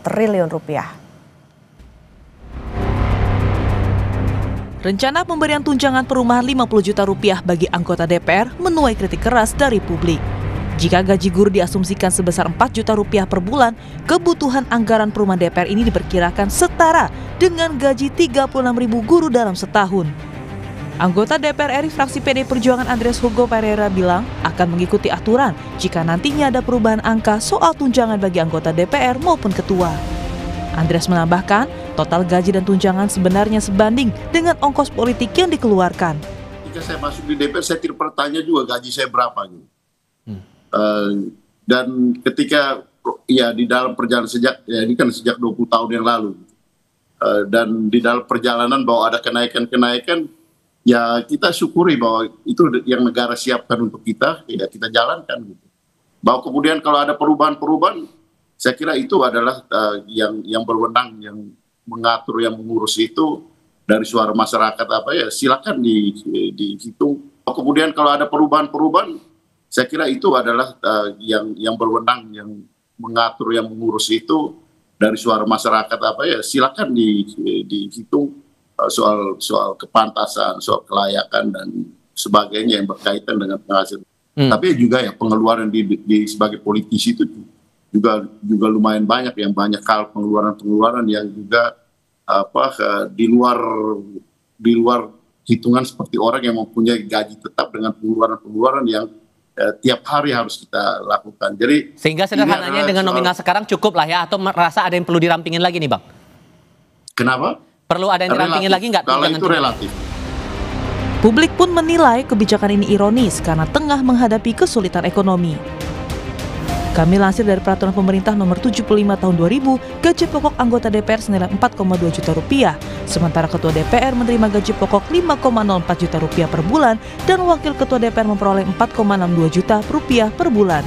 triliun rupiah.
Rencana pemberian tunjangan perumahan 50 juta rupiah bagi anggota DPR menuai kritik keras dari publik. Jika gaji guru diasumsikan sebesar 4 juta rupiah per bulan, kebutuhan anggaran perumahan DPR ini diperkirakan setara dengan gaji 36.000 guru dalam setahun. Anggota DPR RI fraksi PD Perjuangan Andreas Hugo Pereira bilang akan mengikuti aturan jika nantinya ada perubahan angka soal tunjangan bagi anggota DPR maupun ketua. Andreas menambahkan, total gaji dan tunjangan sebenarnya sebanding dengan ongkos politik yang dikeluarkan.
Ketika saya masuk di DPR, saya tidak bertanya juga gaji saya berapa gitu. Dan ketika ya di dalam perjalanan ini kan sejak 20 tahun yang lalu, dan di dalam perjalanan bahwa ada kenaikan-kenaikan, ya kita syukuri bahwa itu yang negara siapkan untuk kita, ya kita jalankan gitu. Bahwa kemudian kalau ada perubahan-perubahan, saya kira itu adalah yang berwenang, yang mengatur, yang mengurus itu dari suara masyarakat silakan dihitung. Kemudian kalau ada perubahan-perubahan, saya kira itu adalah yang berwenang, yang mengatur, yang mengurus itu dari suara masyarakat silakan dihitung soal kepantasan, soal kelayakan dan sebagainya yang berkaitan dengan penghasilan. Tapi juga ya pengeluaran sebagai politisi itu juga lumayan banyak, yang banyak hal pengeluaran yang juga di luar hitungan seperti orang yang mempunyai gaji tetap dengan pengeluaran yang tiap hari harus kita lakukan. Jadi
sehingga sederhananya dengan nominal sekarang cukup lah ya, atau merasa ada yang perlu dirampingin lagi nih Bang?
Kenapa?
Perlu ada yang dirampingin lagi nggak?
Kalau itu relatif.
Publik pun menilai kebijakan ini ironis karena tengah menghadapi kesulitan ekonomi. Kami lansir dari Peraturan Pemerintah Nomor 75 Tahun 2000, gaji pokok anggota DPR senilai 4,2 juta rupiah, sementara Ketua DPR menerima gaji pokok 5,04 juta rupiah per bulan dan Wakil Ketua DPR memperoleh 4,62 juta rupiah per bulan.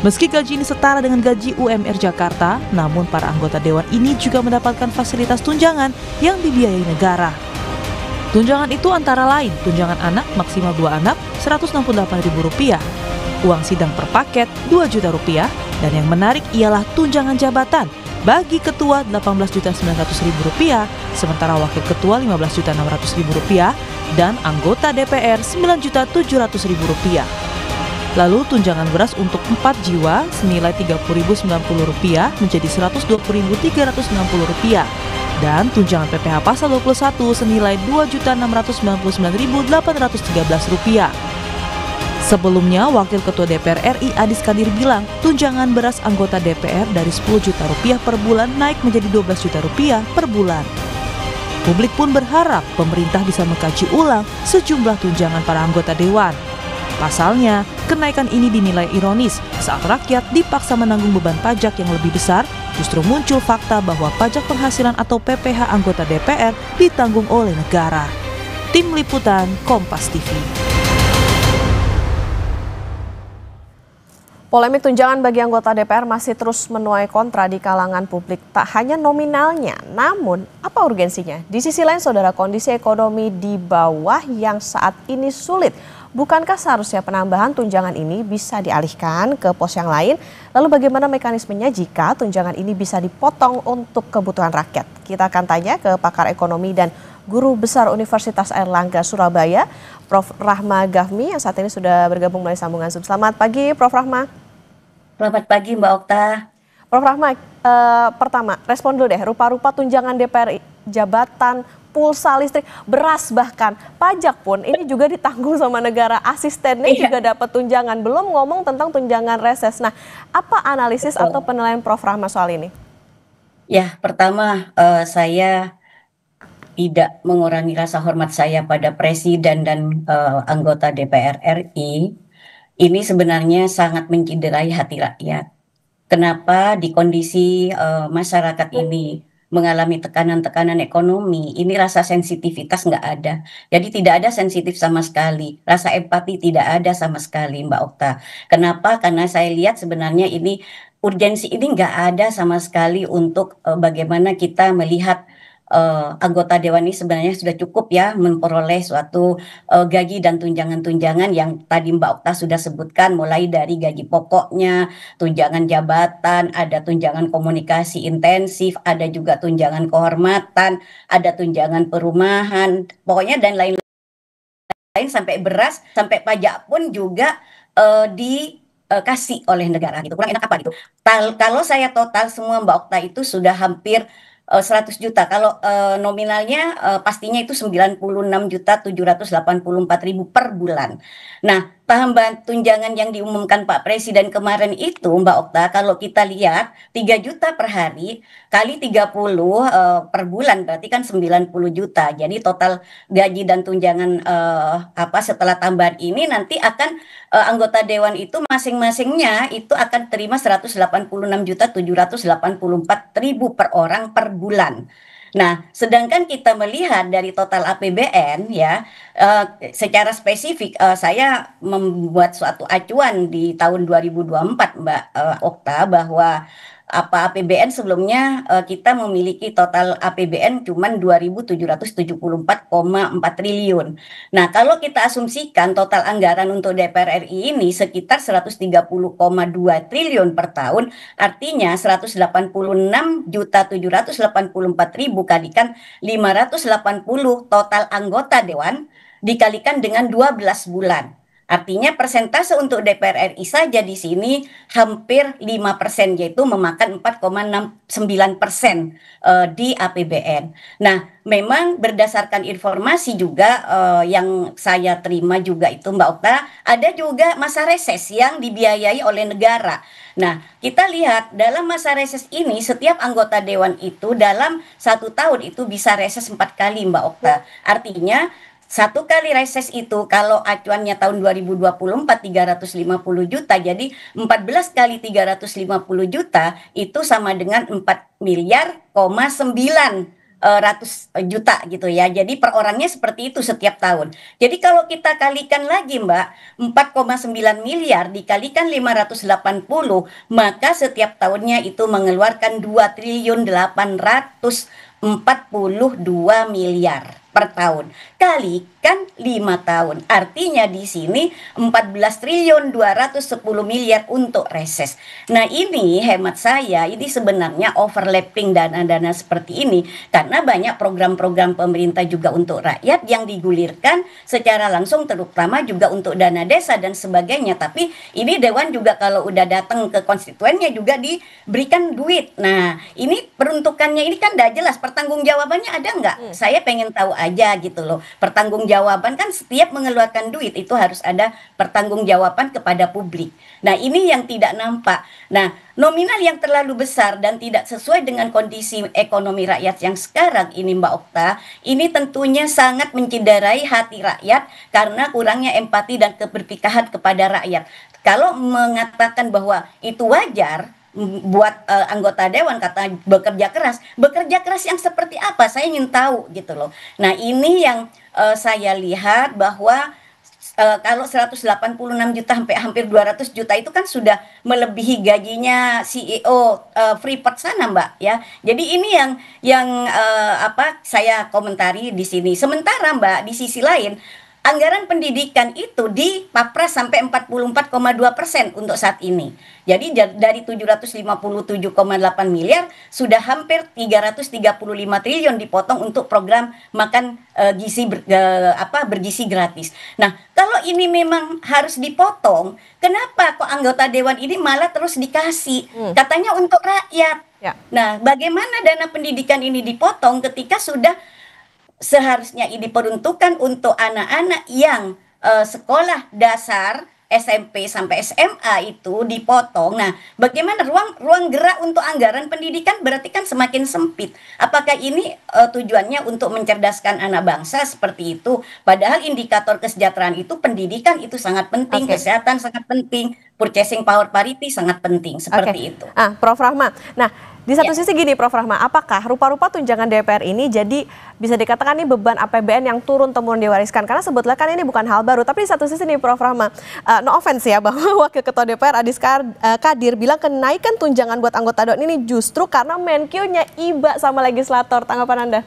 Meski gaji ini setara dengan gaji UMR Jakarta, namun para anggota Dewan ini juga mendapatkan fasilitas tunjangan yang dibiayai negara. Tunjangan itu antara lain tunjangan anak maksimal 2 anak Rp168.000, uang sidang per paket 2 juta rupiah, dan yang menarik ialah tunjangan jabatan bagi ketua Rp18.900.000, sementara wakil ketua Rp15.600.000 dan anggota DPR Rp9.700.000. Lalu tunjangan beras untuk 4 jiwa senilai Rp30.090 menjadi Rp120.360 dan tunjangan PPh pasal 21 senilai Rp2.699.813. Sebelumnya, Wakil Ketua DPR RI Adis Kadir bilang tunjangan beras anggota DPR dari Rp10 juta per bulan naik menjadi Rp12 juta per bulan. Publik pun berharap pemerintah bisa mengkaji ulang sejumlah tunjangan para anggota dewan. Pasalnya, kenaikan ini dinilai ironis saat rakyat dipaksa menanggung beban pajak yang lebih besar, justru muncul fakta bahwa pajak penghasilan atau PPh anggota DPR ditanggung oleh negara. Tim Liputan Kompas TV.
Polemik tunjangan bagi anggota DPR masih terus menuai kontra di kalangan publik. Tak hanya nominalnya, namun apa urgensinya? Di sisi lain, saudara, kondisi ekonomi di bawah yang saat ini sulit. Bukankah seharusnya penambahan tunjangan ini bisa dialihkan ke pos yang lain? Lalu bagaimana mekanismenya jika tunjangan ini bisa dipotong untuk kebutuhan rakyat? Kita akan tanya ke pakar ekonomi dan Guru Besar Universitas Airlangga Surabaya, Prof. Rahma Gafmi, yang saat ini sudah bergabung melalui sambungan Zoom. Selamat pagi, Prof. Rahma.
Selamat pagi Mbak Okta.
Prof. Rahma, pertama respon dulu deh, rupa-rupa tunjangan DPR, jabatan, pulsa listrik, beras bahkan, pajak pun ini juga ditanggung sama negara, asistennya juga dapat tunjangan, belum ngomong tentang tunjangan reses. Nah, apa analisis atau penilaian Prof. Rahma soal ini?
Ya, pertama saya tidak mengurangi rasa hormat saya pada Presiden dan anggota DPR RI. Ini sebenarnya sangat menciderai hati rakyat. Kenapa di kondisi masyarakat ini mengalami tekanan-tekanan ekonomi, ini rasa sensitivitas nggak ada. Jadi tidak ada sensitif sama sekali, rasa empati tidak ada sama sekali, Mbak Okta. Kenapa? Karena saya lihat sebenarnya ini urgensi ini nggak ada sama sekali untuk bagaimana kita melihat anggota dewan ini sebenarnya sudah cukup ya memperoleh suatu gaji dan tunjangan-tunjangan yang tadi Mbak Okta sudah sebutkan, mulai dari gaji pokoknya, tunjangan jabatan, ada tunjangan komunikasi intensif, ada juga tunjangan kehormatan, ada tunjangan perumahan, pokoknya dan lain-lain sampai beras, sampai pajak pun juga dikasih oleh negara gitu. Kurang enak apa gitu. Kalau saya total semua Mbak Okta itu sudah hampir 100 juta. Kalau nominalnya pastinya itu 96.784.000 per bulan. Nah, tambahan tunjangan yang diumumkan Pak Presiden kemarin itu Mbak Okta, kalau kita lihat 3 juta per hari kali 30 per bulan berarti kan 90 juta. Jadi total gaji dan tunjangan setelah tambahan ini nanti akan anggota dewan itu masing-masingnya itu akan terima 186.784.000 per orang per bulan. Nah, sedangkan kita melihat dari total APBN ya, secara spesifik saya membuat suatu acuan di tahun 2024 Mbak Okta, bahwa APBN sebelumnya kita memiliki total APBN cuman 2.774,4 triliun. Nah, kalau kita asumsikan total anggaran untuk DPR RI ini sekitar 130,2 triliun per tahun, artinya 186.784.000 kalikan 580 total anggota dewan dikalikan dengan 12 bulan. Artinya persentase untuk DPR RI saja di sini hampir 5%, yaitu memakan 4,69% di APBN. Nah, memang berdasarkan informasi juga yang saya terima juga itu Mbak Okta, ada juga masa reses yang dibiayai oleh negara. Nah, kita lihat dalam masa reses ini setiap anggota dewan itu dalam 1 tahun itu bisa reses 4 kali Mbak Okta. Artinya 1 kali reses itu kalau acuannya tahun 2024 350 juta, jadi 14 kali 350 juta itu sama dengan 4,9 juta gitu ya. Jadi per orangnya seperti itu setiap tahun. Jadi kalau kita kalikan lagi Mbak, 4,9 miliar dikalikan 580, maka setiap tahunnya itu mengeluarkan 2.842 miliar per tahun, kalikan 5 tahun. Artinya di sini 14.210 miliar untuk reses. Nah, ini hemat saya, ini sebenarnya overlapping dana-dana seperti ini karena banyak program-program pemerintah juga untuk rakyat yang digulirkan secara langsung, terutama juga untuk dana desa dan sebagainya. Tapi ini dewan juga kalau udah datang ke konstituennya juga diberikan duit. Nah, ini peruntukannya ini kan tidak jelas, pertanggungjawabannya ada nggak? Saya pengen tahu aja gitu loh. Pertanggungjawaban kan setiap mengeluarkan duit itu harus ada pertanggungjawaban kepada publik. Nah, ini yang tidak nampak. Nah, nominal yang terlalu besar dan tidak sesuai dengan kondisi ekonomi rakyat yang sekarang ini Mbak Okta, ini tentunya sangat menciderai hati rakyat karena kurangnya empati dan keberpihakan kepada rakyat. Kalau mengatakan bahwa itu wajar buat anggota dewan, kata bekerja keras yang seperti apa, saya ingin tahu gitu loh. Nah, ini yang saya lihat bahwa kalau 186 juta sampai hampir 200 juta itu kan sudah melebihi gajinya CEO Freeport sana Mbak ya. Jadi ini yang saya komentari di sini. Sementara Mbak di sisi lain anggaran pendidikan itu dipapras sampai 44,2% untuk saat ini. Jadi dari 757,8 miliar sudah hampir 335 triliun dipotong untuk program makan bergizi gratis. Nah, kalau ini memang harus dipotong, kenapa kok anggota dewan ini malah terus dikasih? Katanya untuk rakyat.
Ya.
Nah, bagaimana dana pendidikan ini dipotong ketika sudah seharusnya ini diperuntukkan untuk anak-anak yang sekolah dasar SMP sampai SMA itu dipotong. Nah, bagaimana ruang gerak untuk anggaran pendidikan berarti kan semakin sempit. Apakah ini tujuannya untuk mencerdaskan anak bangsa seperti itu? Padahal indikator kesejahteraan itu pendidikan itu sangat penting, kesehatan sangat penting, purchasing power parity sangat penting seperti itu.
Prof. Rahmat. Nah, Di satu sisi gini Prof. Rahma, apakah rupa-rupa tunjangan DPR ini jadi bisa dikatakan ini beban APBN yang turun-temurun diwariskan? Karena sebetulnya kan ini bukan hal baru. Tapi di satu sisi nih Prof. Rahma, no offense ya, bahwa Wakil Ketua DPR Adis Kadir bilang kenaikan tunjangan buat anggota DPR ini justru karena Menkyu-nya iba sama legislator. Tanggapan Anda?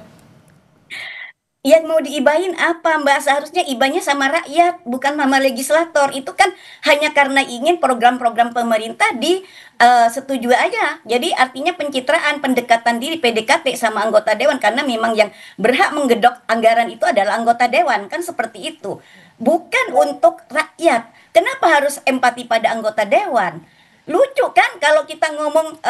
Yang mau diibahin apa Mbak? Seharusnya ibanya sama rakyat, bukan sama legislator. Itu kan hanya karena ingin program-program pemerintah disetujui aja. Jadi artinya pencitraan, pendekatan diri, PDKT sama anggota dewan. Karena memang yang berhak menggedok anggaran itu adalah anggota dewan. Kan seperti itu. Bukan untuk rakyat. Kenapa harus empati pada anggota dewan? Lucu kan kalau kita ngomong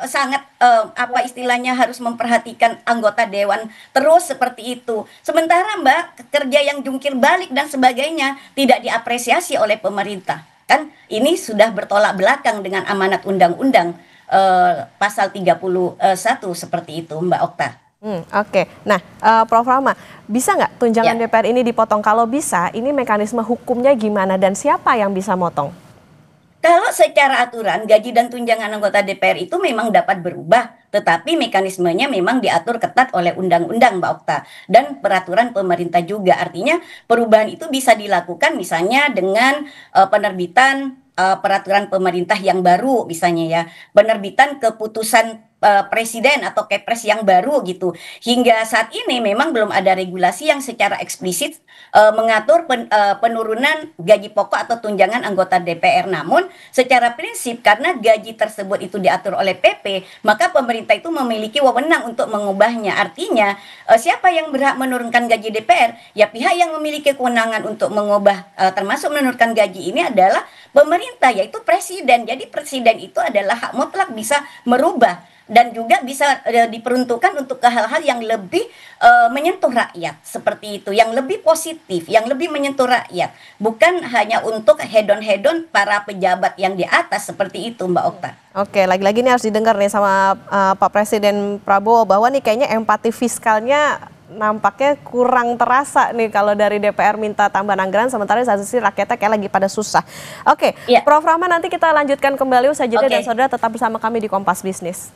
sangat apa istilahnya harus memperhatikan anggota dewan terus seperti itu. Sementara Mbak, kerja yang jungkir balik dan sebagainya tidak diapresiasi oleh pemerintah. Kan ini sudah bertolak belakang dengan amanat undang-undang pasal 31 seperti itu Mbak Okta.
Oke. Nah, Prof. Rahma, bisa nggak tunjangan DPR ini dipotong? Kalau bisa, ini mekanisme hukumnya gimana dan siapa yang bisa motong?
Kalau secara aturan gaji dan tunjangan anggota DPR itu memang dapat berubah, tetapi mekanismenya memang diatur ketat oleh undang-undang Mbak Okta dan peraturan pemerintah juga. Artinya perubahan itu bisa dilakukan misalnya dengan penerbitan peraturan pemerintah yang baru misalnya ya, penerbitan keputusan presiden atau kepres yang baru gitu. Hingga saat ini memang belum ada regulasi yang secara eksplisit mengatur penurunan gaji pokok atau tunjangan anggota DPR. Namun secara prinsip karena gaji tersebut itu diatur oleh PP, maka pemerintah itu memiliki wewenang untuk mengubahnya. Artinya siapa yang berhak menurunkan gaji DPR? Ya pihak yang memiliki kewenangan untuk mengubah termasuk menurunkan gaji ini adalah pemerintah, yaitu presiden. Jadi presiden itu adalah hak mutlak bisa merubah dan juga bisa diperuntukkan untuk ke hal-hal yang lebih menyentuh rakyat seperti itu, yang lebih positif, yang lebih menyentuh rakyat, bukan hanya untuk hedon-hedon para pejabat yang di atas seperti itu Mbak Okta.
Oke, lagi-lagi ini harus didengar nih sama Pak Presiden Prabowo bahwa nih kayaknya empati fiskalnya nampaknya kurang terasa nih kalau dari DPR minta tambahan anggaran, sementara di satu sisi rakyatnya kayak lagi pada susah. Oke, Prof. Rahma, nanti kita lanjutkan kembali usai jeda dan saudara tetap bersama kami di Kompas Bisnis.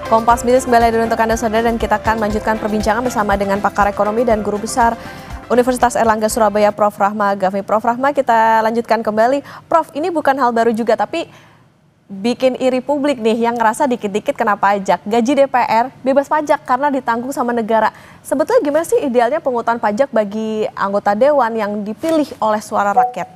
Kompas Bisnis kembali hadir untuk Anda saudara dan kita akan melanjutkan perbincangan bersama dengan pakar ekonomi dan guru besar Universitas Airlangga Surabaya Prof. Rahma Gafni. Prof. Rahma, kita lanjutkan kembali. Prof, ini bukan hal baru juga tapi bikin iri publik nih yang ngerasa dikit-dikit kena pajak. Gaji DPR bebas pajak karena ditanggung sama negara. Sebetulnya gimana sih idealnya pungutan pajak bagi anggota dewan yang dipilih oleh suara rakyat?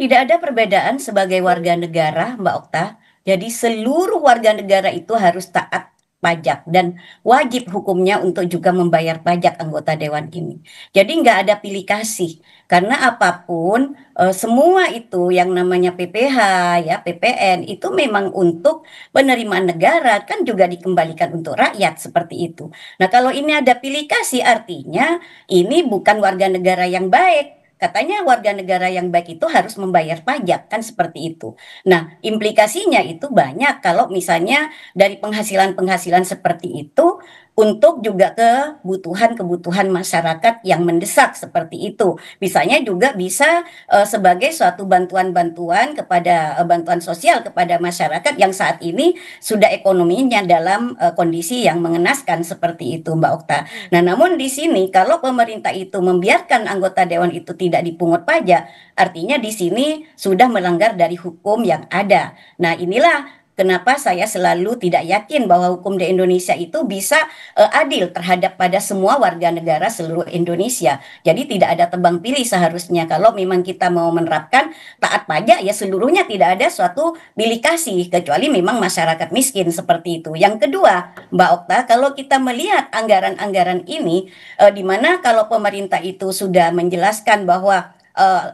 Tidak ada perbedaan sebagai warga negara Mbak Okta. Jadi seluruh warga negara itu harus taat pajak dan wajib hukumnya untuk juga membayar pajak anggota dewan ini. Jadi nggak ada pilih kasih karena apapun semua itu yang namanya PPh ya PPN itu memang untuk penerimaan negara kan juga dikembalikan untuk rakyat seperti itu. Nah kalau ini ada pilih kasih artinya ini bukan warga negara yang baik. Katanya warga negara yang baik itu harus membayar pajak, kan seperti itu. Nah, implikasinya itu banyak kalau misalnya dari penghasilan-penghasilan seperti itu untuk juga kebutuhan-kebutuhan masyarakat yang mendesak seperti itu. Misalnya juga bisa sebagai suatu bantuan-bantuan kepada bantuan sosial kepada masyarakat yang saat ini sudah ekonominya dalam kondisi yang mengenaskan seperti itu Mbak Okta. Nah, namun di sini kalau pemerintah itu membiarkan anggota dewan itu tidak dipungut pajak, artinya di sini sudah melanggar dari hukum yang ada. Nah, inilah kenapa saya selalu tidak yakin bahwa hukum di Indonesia itu bisa adil terhadap pada semua warga negara seluruh Indonesia. Jadi tidak ada tebang pilih seharusnya. Kalau memang kita mau menerapkan taat pajak ya seluruhnya tidak ada suatu bilik kasih kecuali memang masyarakat miskin seperti itu. Yang kedua, Mbak Okta, kalau kita melihat anggaran-anggaran ini di mana kalau pemerintah itu sudah menjelaskan bahwa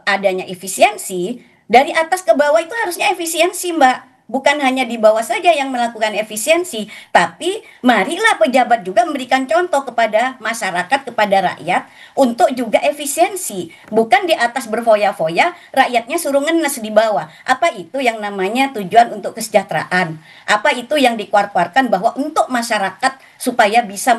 adanya efisiensi dari atas ke bawah itu harusnya efisiensi Mbak. bukan hanya di bawah saja yang melakukan efisiensi, tapi marilah pejabat juga memberikan contoh kepada masyarakat, kepada rakyat untuk juga efisiensi. Bukan di atas berfoya-foya, rakyatnya suruh ngenes di bawah. Apa itu yang namanya tujuan untuk kesejahteraan? Apa itu yang dikeluarkan bahwa untuk masyarakat supaya bisa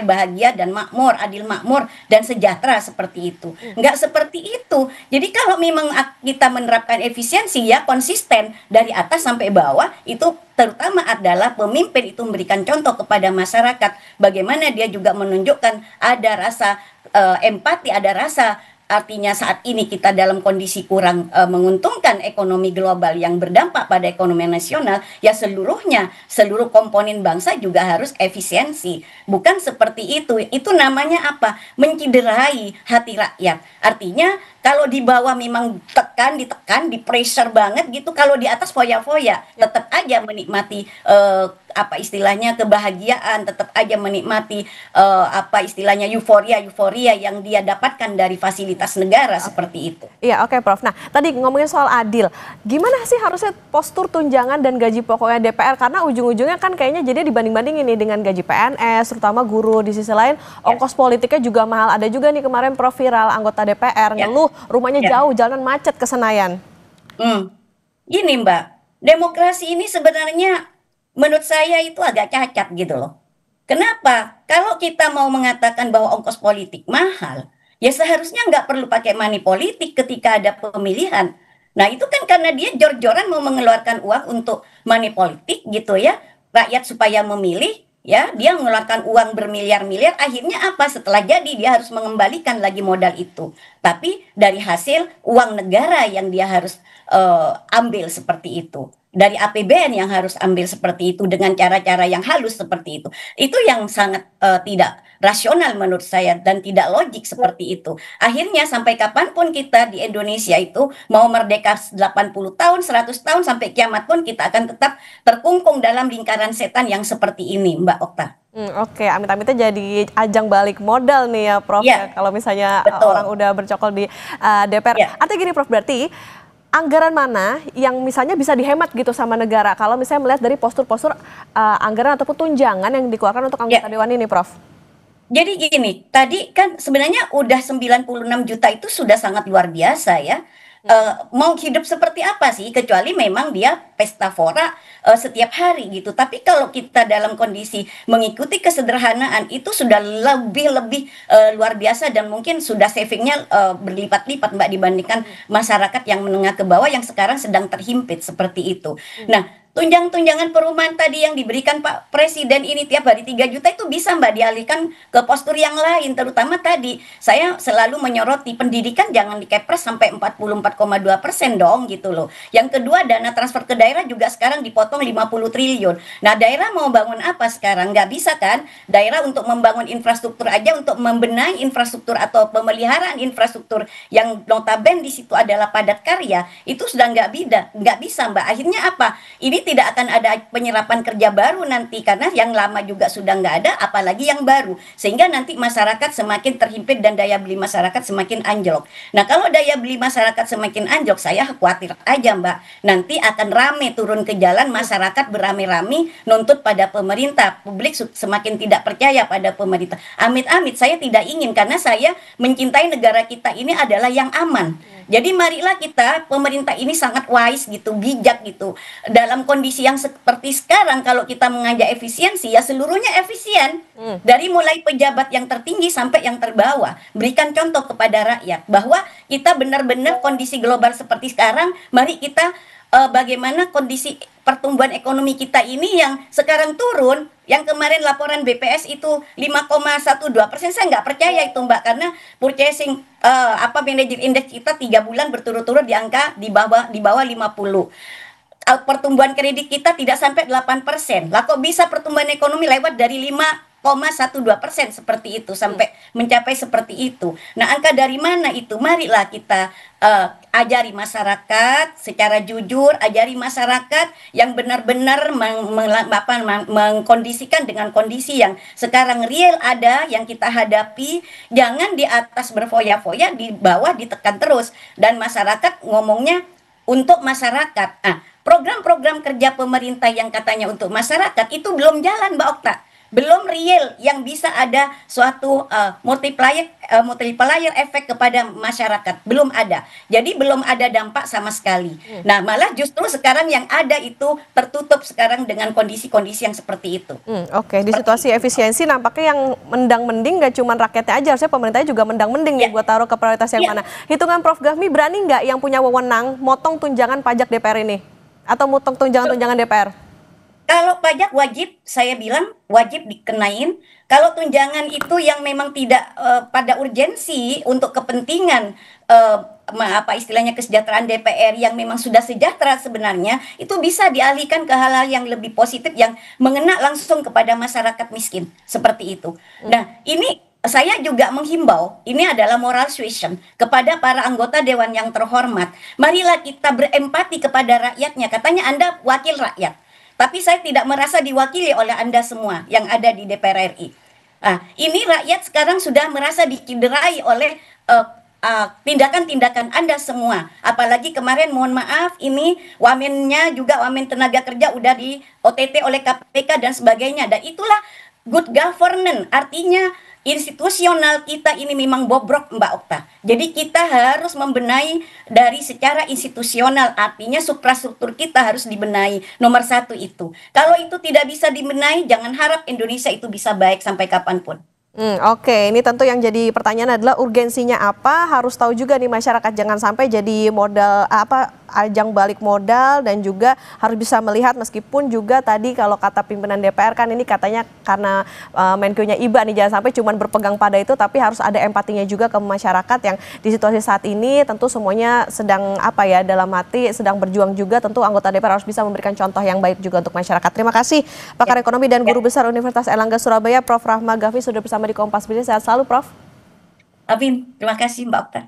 bahagia dan makmur, adil makmur dan sejahtera seperti itu. Enggak seperti itu. Jadi kalau memang kita menerapkan efisiensi ya konsisten dari atas sampai bawah, itu terutama adalah pemimpin itu memberikan contoh kepada masyarakat bagaimana dia juga menunjukkan ada rasa empati, ada rasa. Artinya saat ini kita dalam kondisi kurang menguntungkan ekonomi global yang berdampak pada ekonomi nasional, ya seluruh komponen bangsa juga harus efisiensi. Bukan seperti itu. Itu namanya apa? Menciderai hati rakyat. Artinya kalau di bawah memang ditekan, di pressure banget gitu. Kalau di atas foya-foya, tetap aja menikmati kebahagiaan, tetap aja menikmati euforia yang dia dapatkan dari fasilitas negara seperti itu.
Iya, oke, Prof. Nah, tadi ngomongin soal adil, gimana sih harusnya postur tunjangan dan gaji pokoknya DPR? Karena ujung-ujungnya kan kayaknya jadi dibanding-bandingin nih dengan gaji PNS, terutama guru. Di sisi lain, ongkos politiknya juga mahal. Ada juga nih kemarin Prof viral anggota DPR ngeluh rumahnya jauh, jalan macet ke Senayan.
Gini Mbak, demokrasi ini sebenarnya menurut saya itu agak cacat gitu loh. Kenapa? Kalau kita mau mengatakan bahwa ongkos politik mahal, ya seharusnya nggak perlu pakai money politik ketika ada pemilihan. Nah itu kan karena dia jor-joran mau mengeluarkan uang untuk money politik gitu ya, rakyat supaya memilih, ya dia mengeluarkan uang bermiliar-miliar, akhirnya apa? Setelah jadi dia harus mengembalikan lagi modal itu. Tapi dari hasil uang negara yang dia harus ambil seperti itu. Dari APBN yang harus ambil seperti itu dengan cara-cara yang halus seperti itu. Itu yang sangat tidak rasional menurut saya dan tidak logik seperti itu. Akhirnya sampai kapanpun kita di Indonesia itu mau merdeka 80 tahun, 100 tahun sampai kiamat pun kita akan tetap terkungkung dalam lingkaran setan yang seperti ini, Mbak Okta.
Oke, amit-amitnya jadi ajang balik modal nih ya, Prof. Ya, kalau misalnya orang udah bercokol di DPR. Artinya gini, Prof, berarti anggaran mana yang misalnya bisa dihemat gitu sama negara kalau misalnya melihat dari postur-postur anggaran ataupun tunjangan yang dikeluarkan untuk anggota dewan ini, Prof?
Jadi gini, tadi kan sebenarnya udah 96 juta itu sudah sangat luar biasa ya. Mau hidup seperti apa sih, kecuali memang dia pesta fora setiap hari gitu. Tapi kalau kita dalam kondisi mengikuti kesederhanaan itu sudah lebih luar biasa dan mungkin sudah savingnya berlipat-lipat Mbak dibandingkan masyarakat yang menengah ke bawah yang sekarang sedang terhimpit seperti itu. Nah, tunjangan perumahan tadi yang diberikan Pak Presiden ini tiap hari 3 juta itu bisa Mbak dialihkan ke postur yang lain, terutama tadi saya selalu menyoroti pendidikan jangan dikepres sampai 44,2% dong gitu loh. Yang kedua, dana transfer ke daerah juga sekarang dipotong 50 triliun. Nah daerah mau bangun apa sekarang? Nggak bisa kan daerah untuk membangun infrastruktur aja, untuk membenahi infrastruktur atau pemeliharaan infrastruktur yang notabene di situ adalah padat karya, itu sudah nggak bisa Mbak. Akhirnya apa? Ini tidak akan ada penyerapan kerja baru nanti karena yang lama juga sudah nggak ada, apalagi yang baru, sehingga nanti masyarakat semakin terhimpit dan daya beli masyarakat semakin anjlok. Nah kalau daya beli masyarakat semakin anjlok, saya khawatir aja Mbak, nanti akan rame turun ke jalan, masyarakat beramai-ramai nuntut pada pemerintah, publik semakin tidak percaya pada pemerintah. Amit-amit saya tidak ingin, karena saya mencintai negara kita ini adalah yang aman. Jadi marilah kita, pemerintah ini sangat wise gitu, bijak gitu. Dalam kondisi yang seperti sekarang, kalau kita mengajak efisiensi, ya seluruhnya efisien. Dari mulai pejabat yang tertinggi sampai yang terbawah. Berikan contoh kepada rakyat bahwa kita benar-benar kondisi global seperti sekarang, mari kita bagaimana kondisi pertumbuhan ekonomi kita ini yang sekarang turun. Yang kemarin laporan BPS itu 5,12%, saya nggak percaya itu Mbak, karena purchasing manager index kita 3 bulan berturut-turut di angka di bawah 50. Pertumbuhan kredit kita tidak sampai 8%. Lah kok bisa pertumbuhan ekonomi lewat dari 5,12% seperti itu sampai mencapai seperti itu. Nah, angka dari mana itu? Marilah kita ajari masyarakat secara jujur, ajari masyarakat yang benar-benar mengkondisikan dengan kondisi yang sekarang real ada, yang kita hadapi. Jangan di atas berfoya-foya, di bawah ditekan terus. Dan masyarakat ngomongnya untuk masyarakat. Program-program kerja pemerintah yang katanya untuk masyarakat itu belum jalan, Mbak Okta. Belum real yang bisa ada suatu multiplier efek kepada masyarakat, belum ada. Jadi belum ada dampak sama sekali. Nah, malah justru sekarang yang ada itu tertutup sekarang dengan kondisi-kondisi yang seperti itu.
Oke, di situasi efisiensi nampaknya yang mendang-mending nggak cuma rakyatnya aja, harusnya pemerintahnya juga mendang-mending nih buat taruh ke prioritas yang mana. Hitungan Prof. Gafmi, berani nggak yang punya wewenang motong tunjangan pajak DPR ini? Atau motong tunjangan-tunjangan DPR?
Kalau pajak wajib, saya bilang wajib dikenain. Kalau tunjangan itu yang memang tidak pada urgensi untuk kepentingan apa istilahnya kesejahteraan DPR yang memang sudah sejahtera sebenarnya, itu bisa dialihkan ke hal-hal yang lebih positif yang mengena langsung kepada masyarakat miskin seperti itu. Nah, ini saya juga menghimbau, ini adalah moral suasion kepada para anggota Dewan yang terhormat. Marilah kita berempati kepada rakyatnya. Katanya Anda wakil rakyat. Tapi saya tidak merasa diwakili oleh Anda semua yang ada di DPR RI. Ini rakyat sekarang sudah merasa dicederai oleh tindakan-tindakan Anda semua. Apalagi kemarin, mohon maaf, ini wamennya juga wamen tenaga kerja udah di OTT oleh KPK dan sebagainya. Dan itulah good governance, artinya institusional kita ini memang bobrok, Mbak Okta. Jadi kita harus membenahi dari secara institusional, artinya suprastruktur kita harus dibenahi. Nomor satu itu. Kalau itu tidak bisa dibenahi, jangan harap Indonesia itu bisa baik sampai kapanpun.
Oke, ini tentu yang jadi pertanyaan adalah urgensinya apa, harus tahu juga nih masyarakat, jangan sampai jadi modal ajang balik modal, dan juga harus bisa melihat meskipun juga tadi kalau kata pimpinan DPR kan ini katanya karena Menko-nya Iba nih, jangan sampai cuma berpegang pada itu, tapi harus ada empatinya juga ke masyarakat yang di situasi saat ini tentu semuanya sedang dalam hati sedang berjuang juga, tentu anggota DPR harus bisa memberikan contoh yang baik juga untuk masyarakat. Terima kasih pakar ekonomi dan guru besar Universitas Airlangga Surabaya, Prof. Rahma Gafmi sudah bersama di Kompas Bisnis. Sehat selalu, Prof.
Amin, terima kasih Mbak Okta.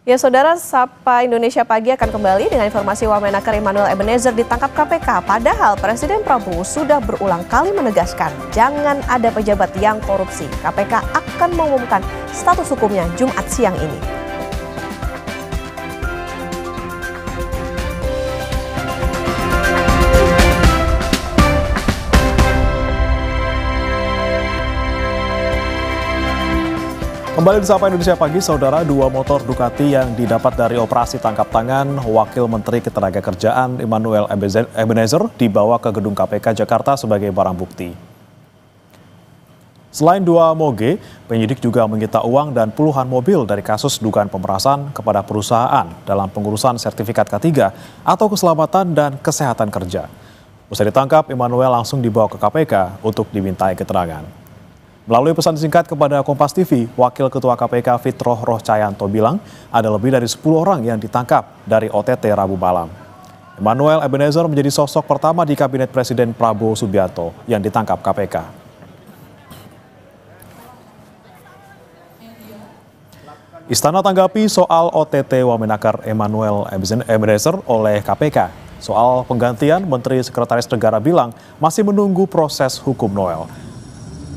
Ya saudara, Sapa Indonesia Pagi akan kembali dengan informasi Wamenaker Emmanuel Ebenezer ditangkap KPK. Padahal Presiden Prabowo sudah berulang kali menegaskan jangan ada pejabat yang korupsi. KPK akan mengumumkan status hukumnya Jumat siang ini.
Kembali di Sapa Indonesia Pagi, saudara, 2 motor Ducati yang didapat dari operasi tangkap tangan Wakil Menteri Ketenagakerjaan Emmanuel Ebenezer dibawa ke gedung KPK Jakarta sebagai barang bukti. Selain 2 moge, penyidik juga menyita uang dan puluhan mobil dari kasus dugaan pemerasan kepada perusahaan dalam pengurusan sertifikat K3 atau keselamatan dan kesehatan kerja. Usai ditangkap, Emmanuel langsung dibawa ke KPK untuk dimintai keterangan. Melalui pesan singkat kepada Kompas TV, Wakil Ketua KPK Fitroh Rohcayanto bilang ada lebih dari 10 orang yang ditangkap dari OTT Rabu malam. Emmanuel Ebenezer menjadi sosok pertama di Kabinet Presiden Prabowo Subianto yang ditangkap KPK. Istana tanggapi soal OTT Wamenaker Emmanuel Ebenezer oleh KPK. Soal penggantian Menteri Sekretaris Negara bilang masih menunggu proses hukum Noel.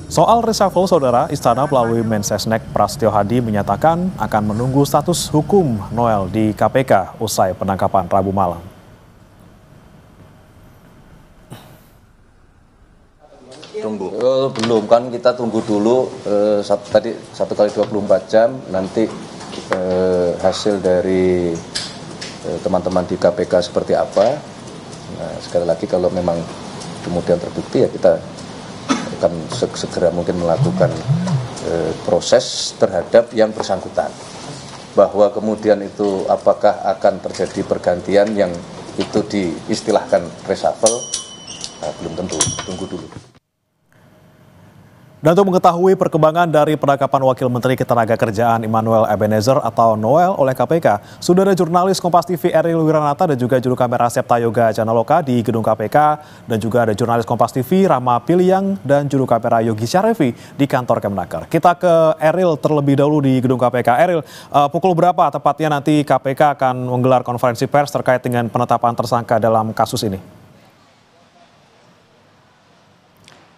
Soal reshuffle, saudara, Istana melalui Mensesnek Prasetyo Hadi menyatakan akan menunggu status hukum Noel di KPK usai penangkapan Rabu malam.
Tunggu. Belum, kan kita tunggu dulu tadi 1x24 jam nanti hasil dari teman-teman di KPK seperti apa. Nah, sekali lagi kalau memang kemudian terbukti ya kita akan segera mungkin melakukan proses terhadap yang bersangkutan. Bahwa kemudian itu apakah akan terjadi pergantian yang itu diistilahkan reshuffle, belum tentu, tunggu dulu.
Dan untuk mengetahui perkembangan dari penangkapan Wakil Menteri Ketenagakerjaan Emmanuel Ebenezer atau Noel oleh KPK, sudah ada jurnalis Kompas TV Eril Wiranata dan juga juru kamera Septa Yoga Janaloka di gedung KPK, dan juga ada jurnalis Kompas TV Rama Piliang dan juru kamera Yogi Syarevi di kantor Kemenaker. Kita ke Eril terlebih dahulu di gedung KPK. Eril, pukul berapa tepatnya nanti KPK akan menggelar konferensi pers terkait dengan penetapan tersangka dalam kasus ini?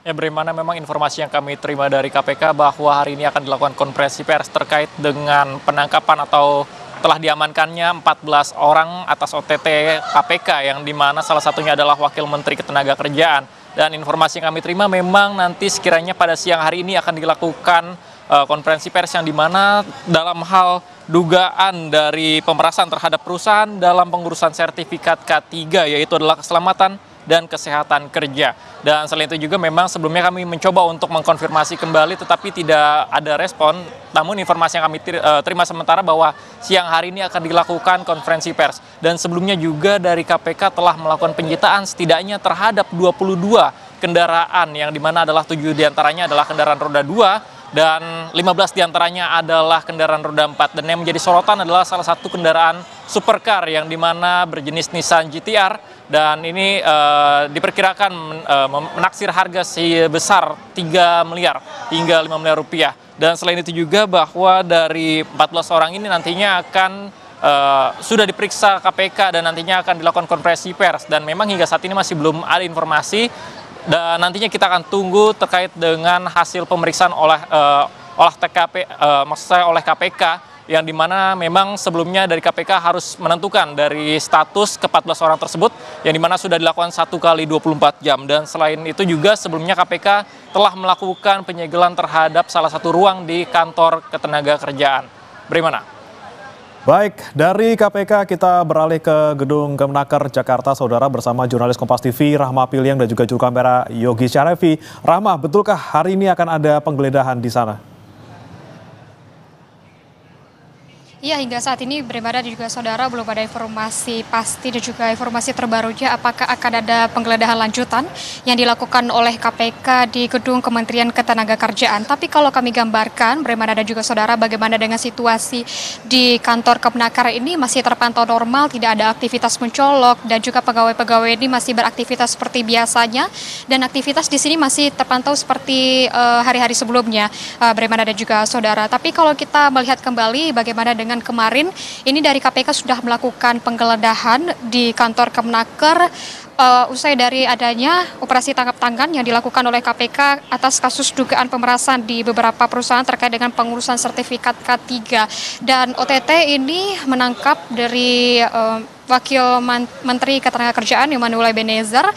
Ya, bagaimana memang informasi yang kami terima dari KPK bahwa hari ini akan dilakukan konferensi pers terkait dengan penangkapan atau telah diamankannya 14 orang atas OTT KPK yang dimana salah satunya adalah Wakil Menteri Ketenagakerjaan. Dan informasi yang kami terima memang nanti sekiranya pada siang hari ini akan dilakukan konferensi pers yang dimana dalam hal dugaan dari pemerasan terhadap perusahaan dalam pengurusan sertifikat K3 yaitu adalah keselamatan dan kesehatan kerja. Dan selain itu juga memang sebelumnya kami mencoba untuk mengkonfirmasi kembali tetapi tidak ada respon. Namun informasi yang kami terima sementara bahwa siang hari ini akan dilakukan konferensi pers. Dan sebelumnya juga dari KPK telah melakukan penyitaan setidaknya terhadap 22 kendaraan yang dimana adalah 7 diantaranya adalah kendaraan roda 2 dan 15 diantaranya adalah kendaraan roda 4. Dan yang menjadi sorotan adalah salah satu kendaraan supercar yang dimana berjenis Nissan GT-R dan ini diperkirakan menaksir harga sebesar 3 miliar hingga 5 miliar rupiah. Dan selain itu juga bahwa dari 14 orang ini nantinya akan sudah diperiksa KPK dan nantinya akan dilakukan konferensi pers. Dan memang hingga saat ini masih belum ada informasi dan nantinya kita akan tunggu terkait dengan hasil pemeriksaan oleh TKP, maksud saya oleh KPK, yang dimana memang sebelumnya dari KPK harus menentukan dari status ke-14 orang tersebut yang dimana sudah dilakukan 1 kali 24 jam. Dan selain itu juga sebelumnya KPK telah melakukan penyegelan terhadap salah satu ruang di kantor Ketenagakerjaan. Bagaimana?
Baik, dari KPK kita beralih ke Gedung Kemenaker Jakarta, Saudara, bersama jurnalis Kompas TV Rahma Piliang dan juga juru kamera Yogi Syarefi. Rahma, betulkah hari ini akan ada penggeledahan di sana?
Iya, hingga saat ini Bremada dan juga saudara belum ada informasi pasti dan juga informasi terbarunya apakah akan ada penggeledahan lanjutan yang dilakukan oleh KPK di Gedung Kementerian Ketenagakerjaan. Tapi kalau kami gambarkan, Bremada dan juga saudara, bagaimana dengan situasi di kantor Kemenaker ini masih terpantau normal, tidak ada aktivitas mencolok dan juga pegawai-pegawai ini masih beraktivitas seperti biasanya dan aktivitas di sini masih terpantau seperti hari-hari sebelumnya, Bremada dan juga saudara. Tapi kalau kita melihat kembali bagaimana dengan kemarin, ini dari KPK sudah melakukan penggeledahan di kantor Kemenaker usai dari adanya operasi tangkap tangan yang dilakukan oleh KPK atas kasus dugaan pemerasan di beberapa perusahaan terkait dengan pengurusan sertifikat K3. Dan OTT ini menangkap dari Wakil Menteri Ketenagakerjaan Immanuel Ebenezer.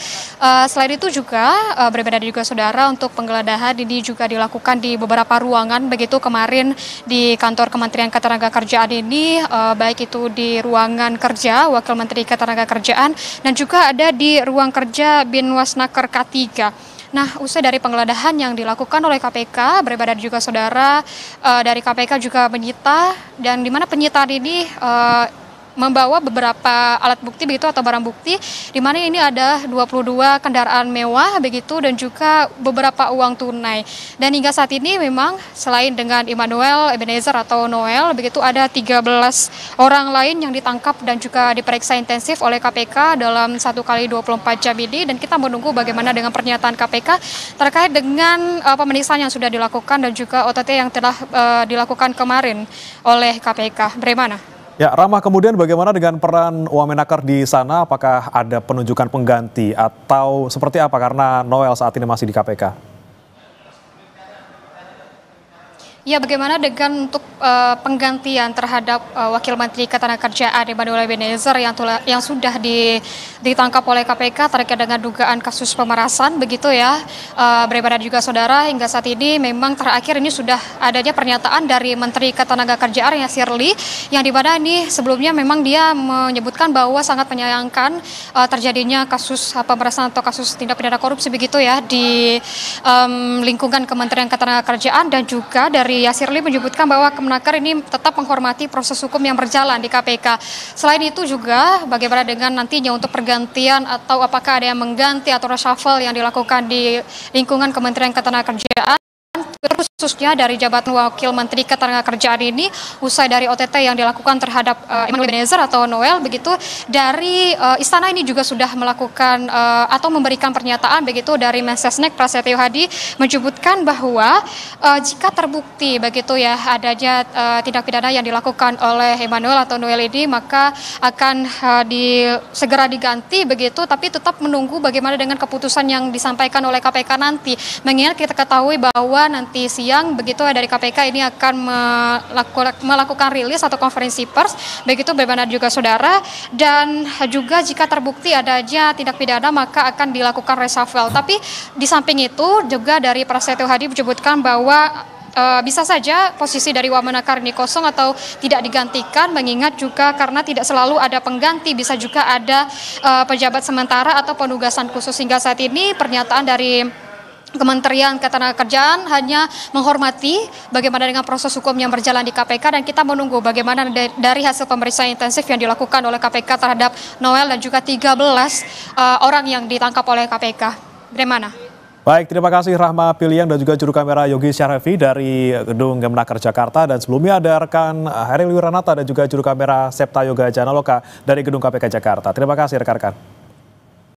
Selain itu juga berbeda juga saudara, untuk penggeledahan ini juga dilakukan di beberapa ruangan begitu kemarin di kantor Kementerian Ketenagakerjaan ini, baik itu di ruangan kerja Wakil Menteri Ketenagakerjaan dan juga ada di ruang kerja Binwasnaker K3. Nah, usai dari penggeledahan yang dilakukan oleh KPK, berbeda juga saudara, dari KPK juga menyita, dan di mana penyitaan ini membawa beberapa alat bukti begitu atau barang bukti, di mana ini ada 22 kendaraan mewah begitu dan juga beberapa uang tunai. Dan hingga saat ini memang selain dengan Immanuel Ebenezer atau Noel begitu, ada 13 orang lain yang ditangkap dan juga diperiksa intensif oleh KPK dalam 1 kali 24 jam ini. Dan kita menunggu bagaimana dengan pernyataan KPK terkait dengan pemeriksaan yang sudah dilakukan dan juga OTT yang telah dilakukan kemarin oleh KPK. Bagaimana?
Ya, Rahma, kemudian bagaimana dengan peran Wamenaker di sana? Apakah ada penunjukan pengganti atau seperti apa? Karena Noel saat ini masih di KPK.
Ya, bagaimana dengan untuk penggantian terhadap Wakil Menteri Ketenagakerjaan Immanuel Ebenezer yang sudah ditangkap oleh KPK terkait dengan dugaan kasus pemerasan begitu ya, berbeda juga saudara. Hingga saat ini memang terakhir ini sudah adanya pernyataan dari Menteri Ketenagakerjaan Yasirli yang dimana ini sebelumnya memang dia menyebutkan bahwa sangat menyayangkan terjadinya kasus pemerasan atau kasus tindak pidana korupsi begitu ya di lingkungan Kementerian Ketenagakerjaan, dan juga dari Yasirli menyebutkan bahwa Kemenaker ini tetap menghormati proses hukum yang berjalan di KPK. Selain itu juga bagaimana dengan nantinya untuk pergantian atau apakah ada yang mengganti atau reshuffle yang dilakukan di lingkungan Kementerian Ketenagakerjaan, khususnya dari jabatan Wakil Menteri Ketenagakerjaan ini usai dari OTT yang dilakukan terhadap Immanuel Ebenezer atau Noel begitu. Dari istana ini juga sudah melakukan atau memberikan pernyataan begitu dari Mensesnek Prasetyo Hadi menyebutkan bahwa jika terbukti begitu ya adanya tindak pidana yang dilakukan oleh Immanuel atau Noel ini, maka akan segera diganti begitu, tapi tetap menunggu bagaimana dengan keputusan yang disampaikan oleh KPK nanti. Mengingat kita ketahui bahwa nanti nanti siang begitu dari KPK ini akan melakukan rilis atau konferensi pers, begitu bagaimana juga saudara, dan juga jika terbukti adanya tindak pidana maka akan dilakukan reshuffle. Tapi di samping itu juga dari Prasetyo Hadi menyebutkan bahwa bisa saja posisi dari Wamenakar ini kosong atau tidak digantikan, mengingat juga karena tidak selalu ada pengganti, bisa juga ada pejabat sementara atau penugasan khusus. Hingga saat ini pernyataan dari Kementerian Ketenagakerjaan hanya menghormati bagaimana dengan proses hukum yang berjalan di KPK, dan kita menunggu bagaimana dari hasil pemeriksaan intensif yang dilakukan oleh KPK terhadap Noel dan juga 13 orang yang ditangkap oleh KPK. Bagaimana?
Baik, terima kasih Rahma Piliang dan juga juru kamera Yogi Syarify dari Gedung Kemenaker Jakarta, dan sebelumnya ada rekan Heril Wiranata dan juga juru kamera Septa Yoga Janaloka dari Gedung KPK Jakarta. Terima kasih rekan-rekan.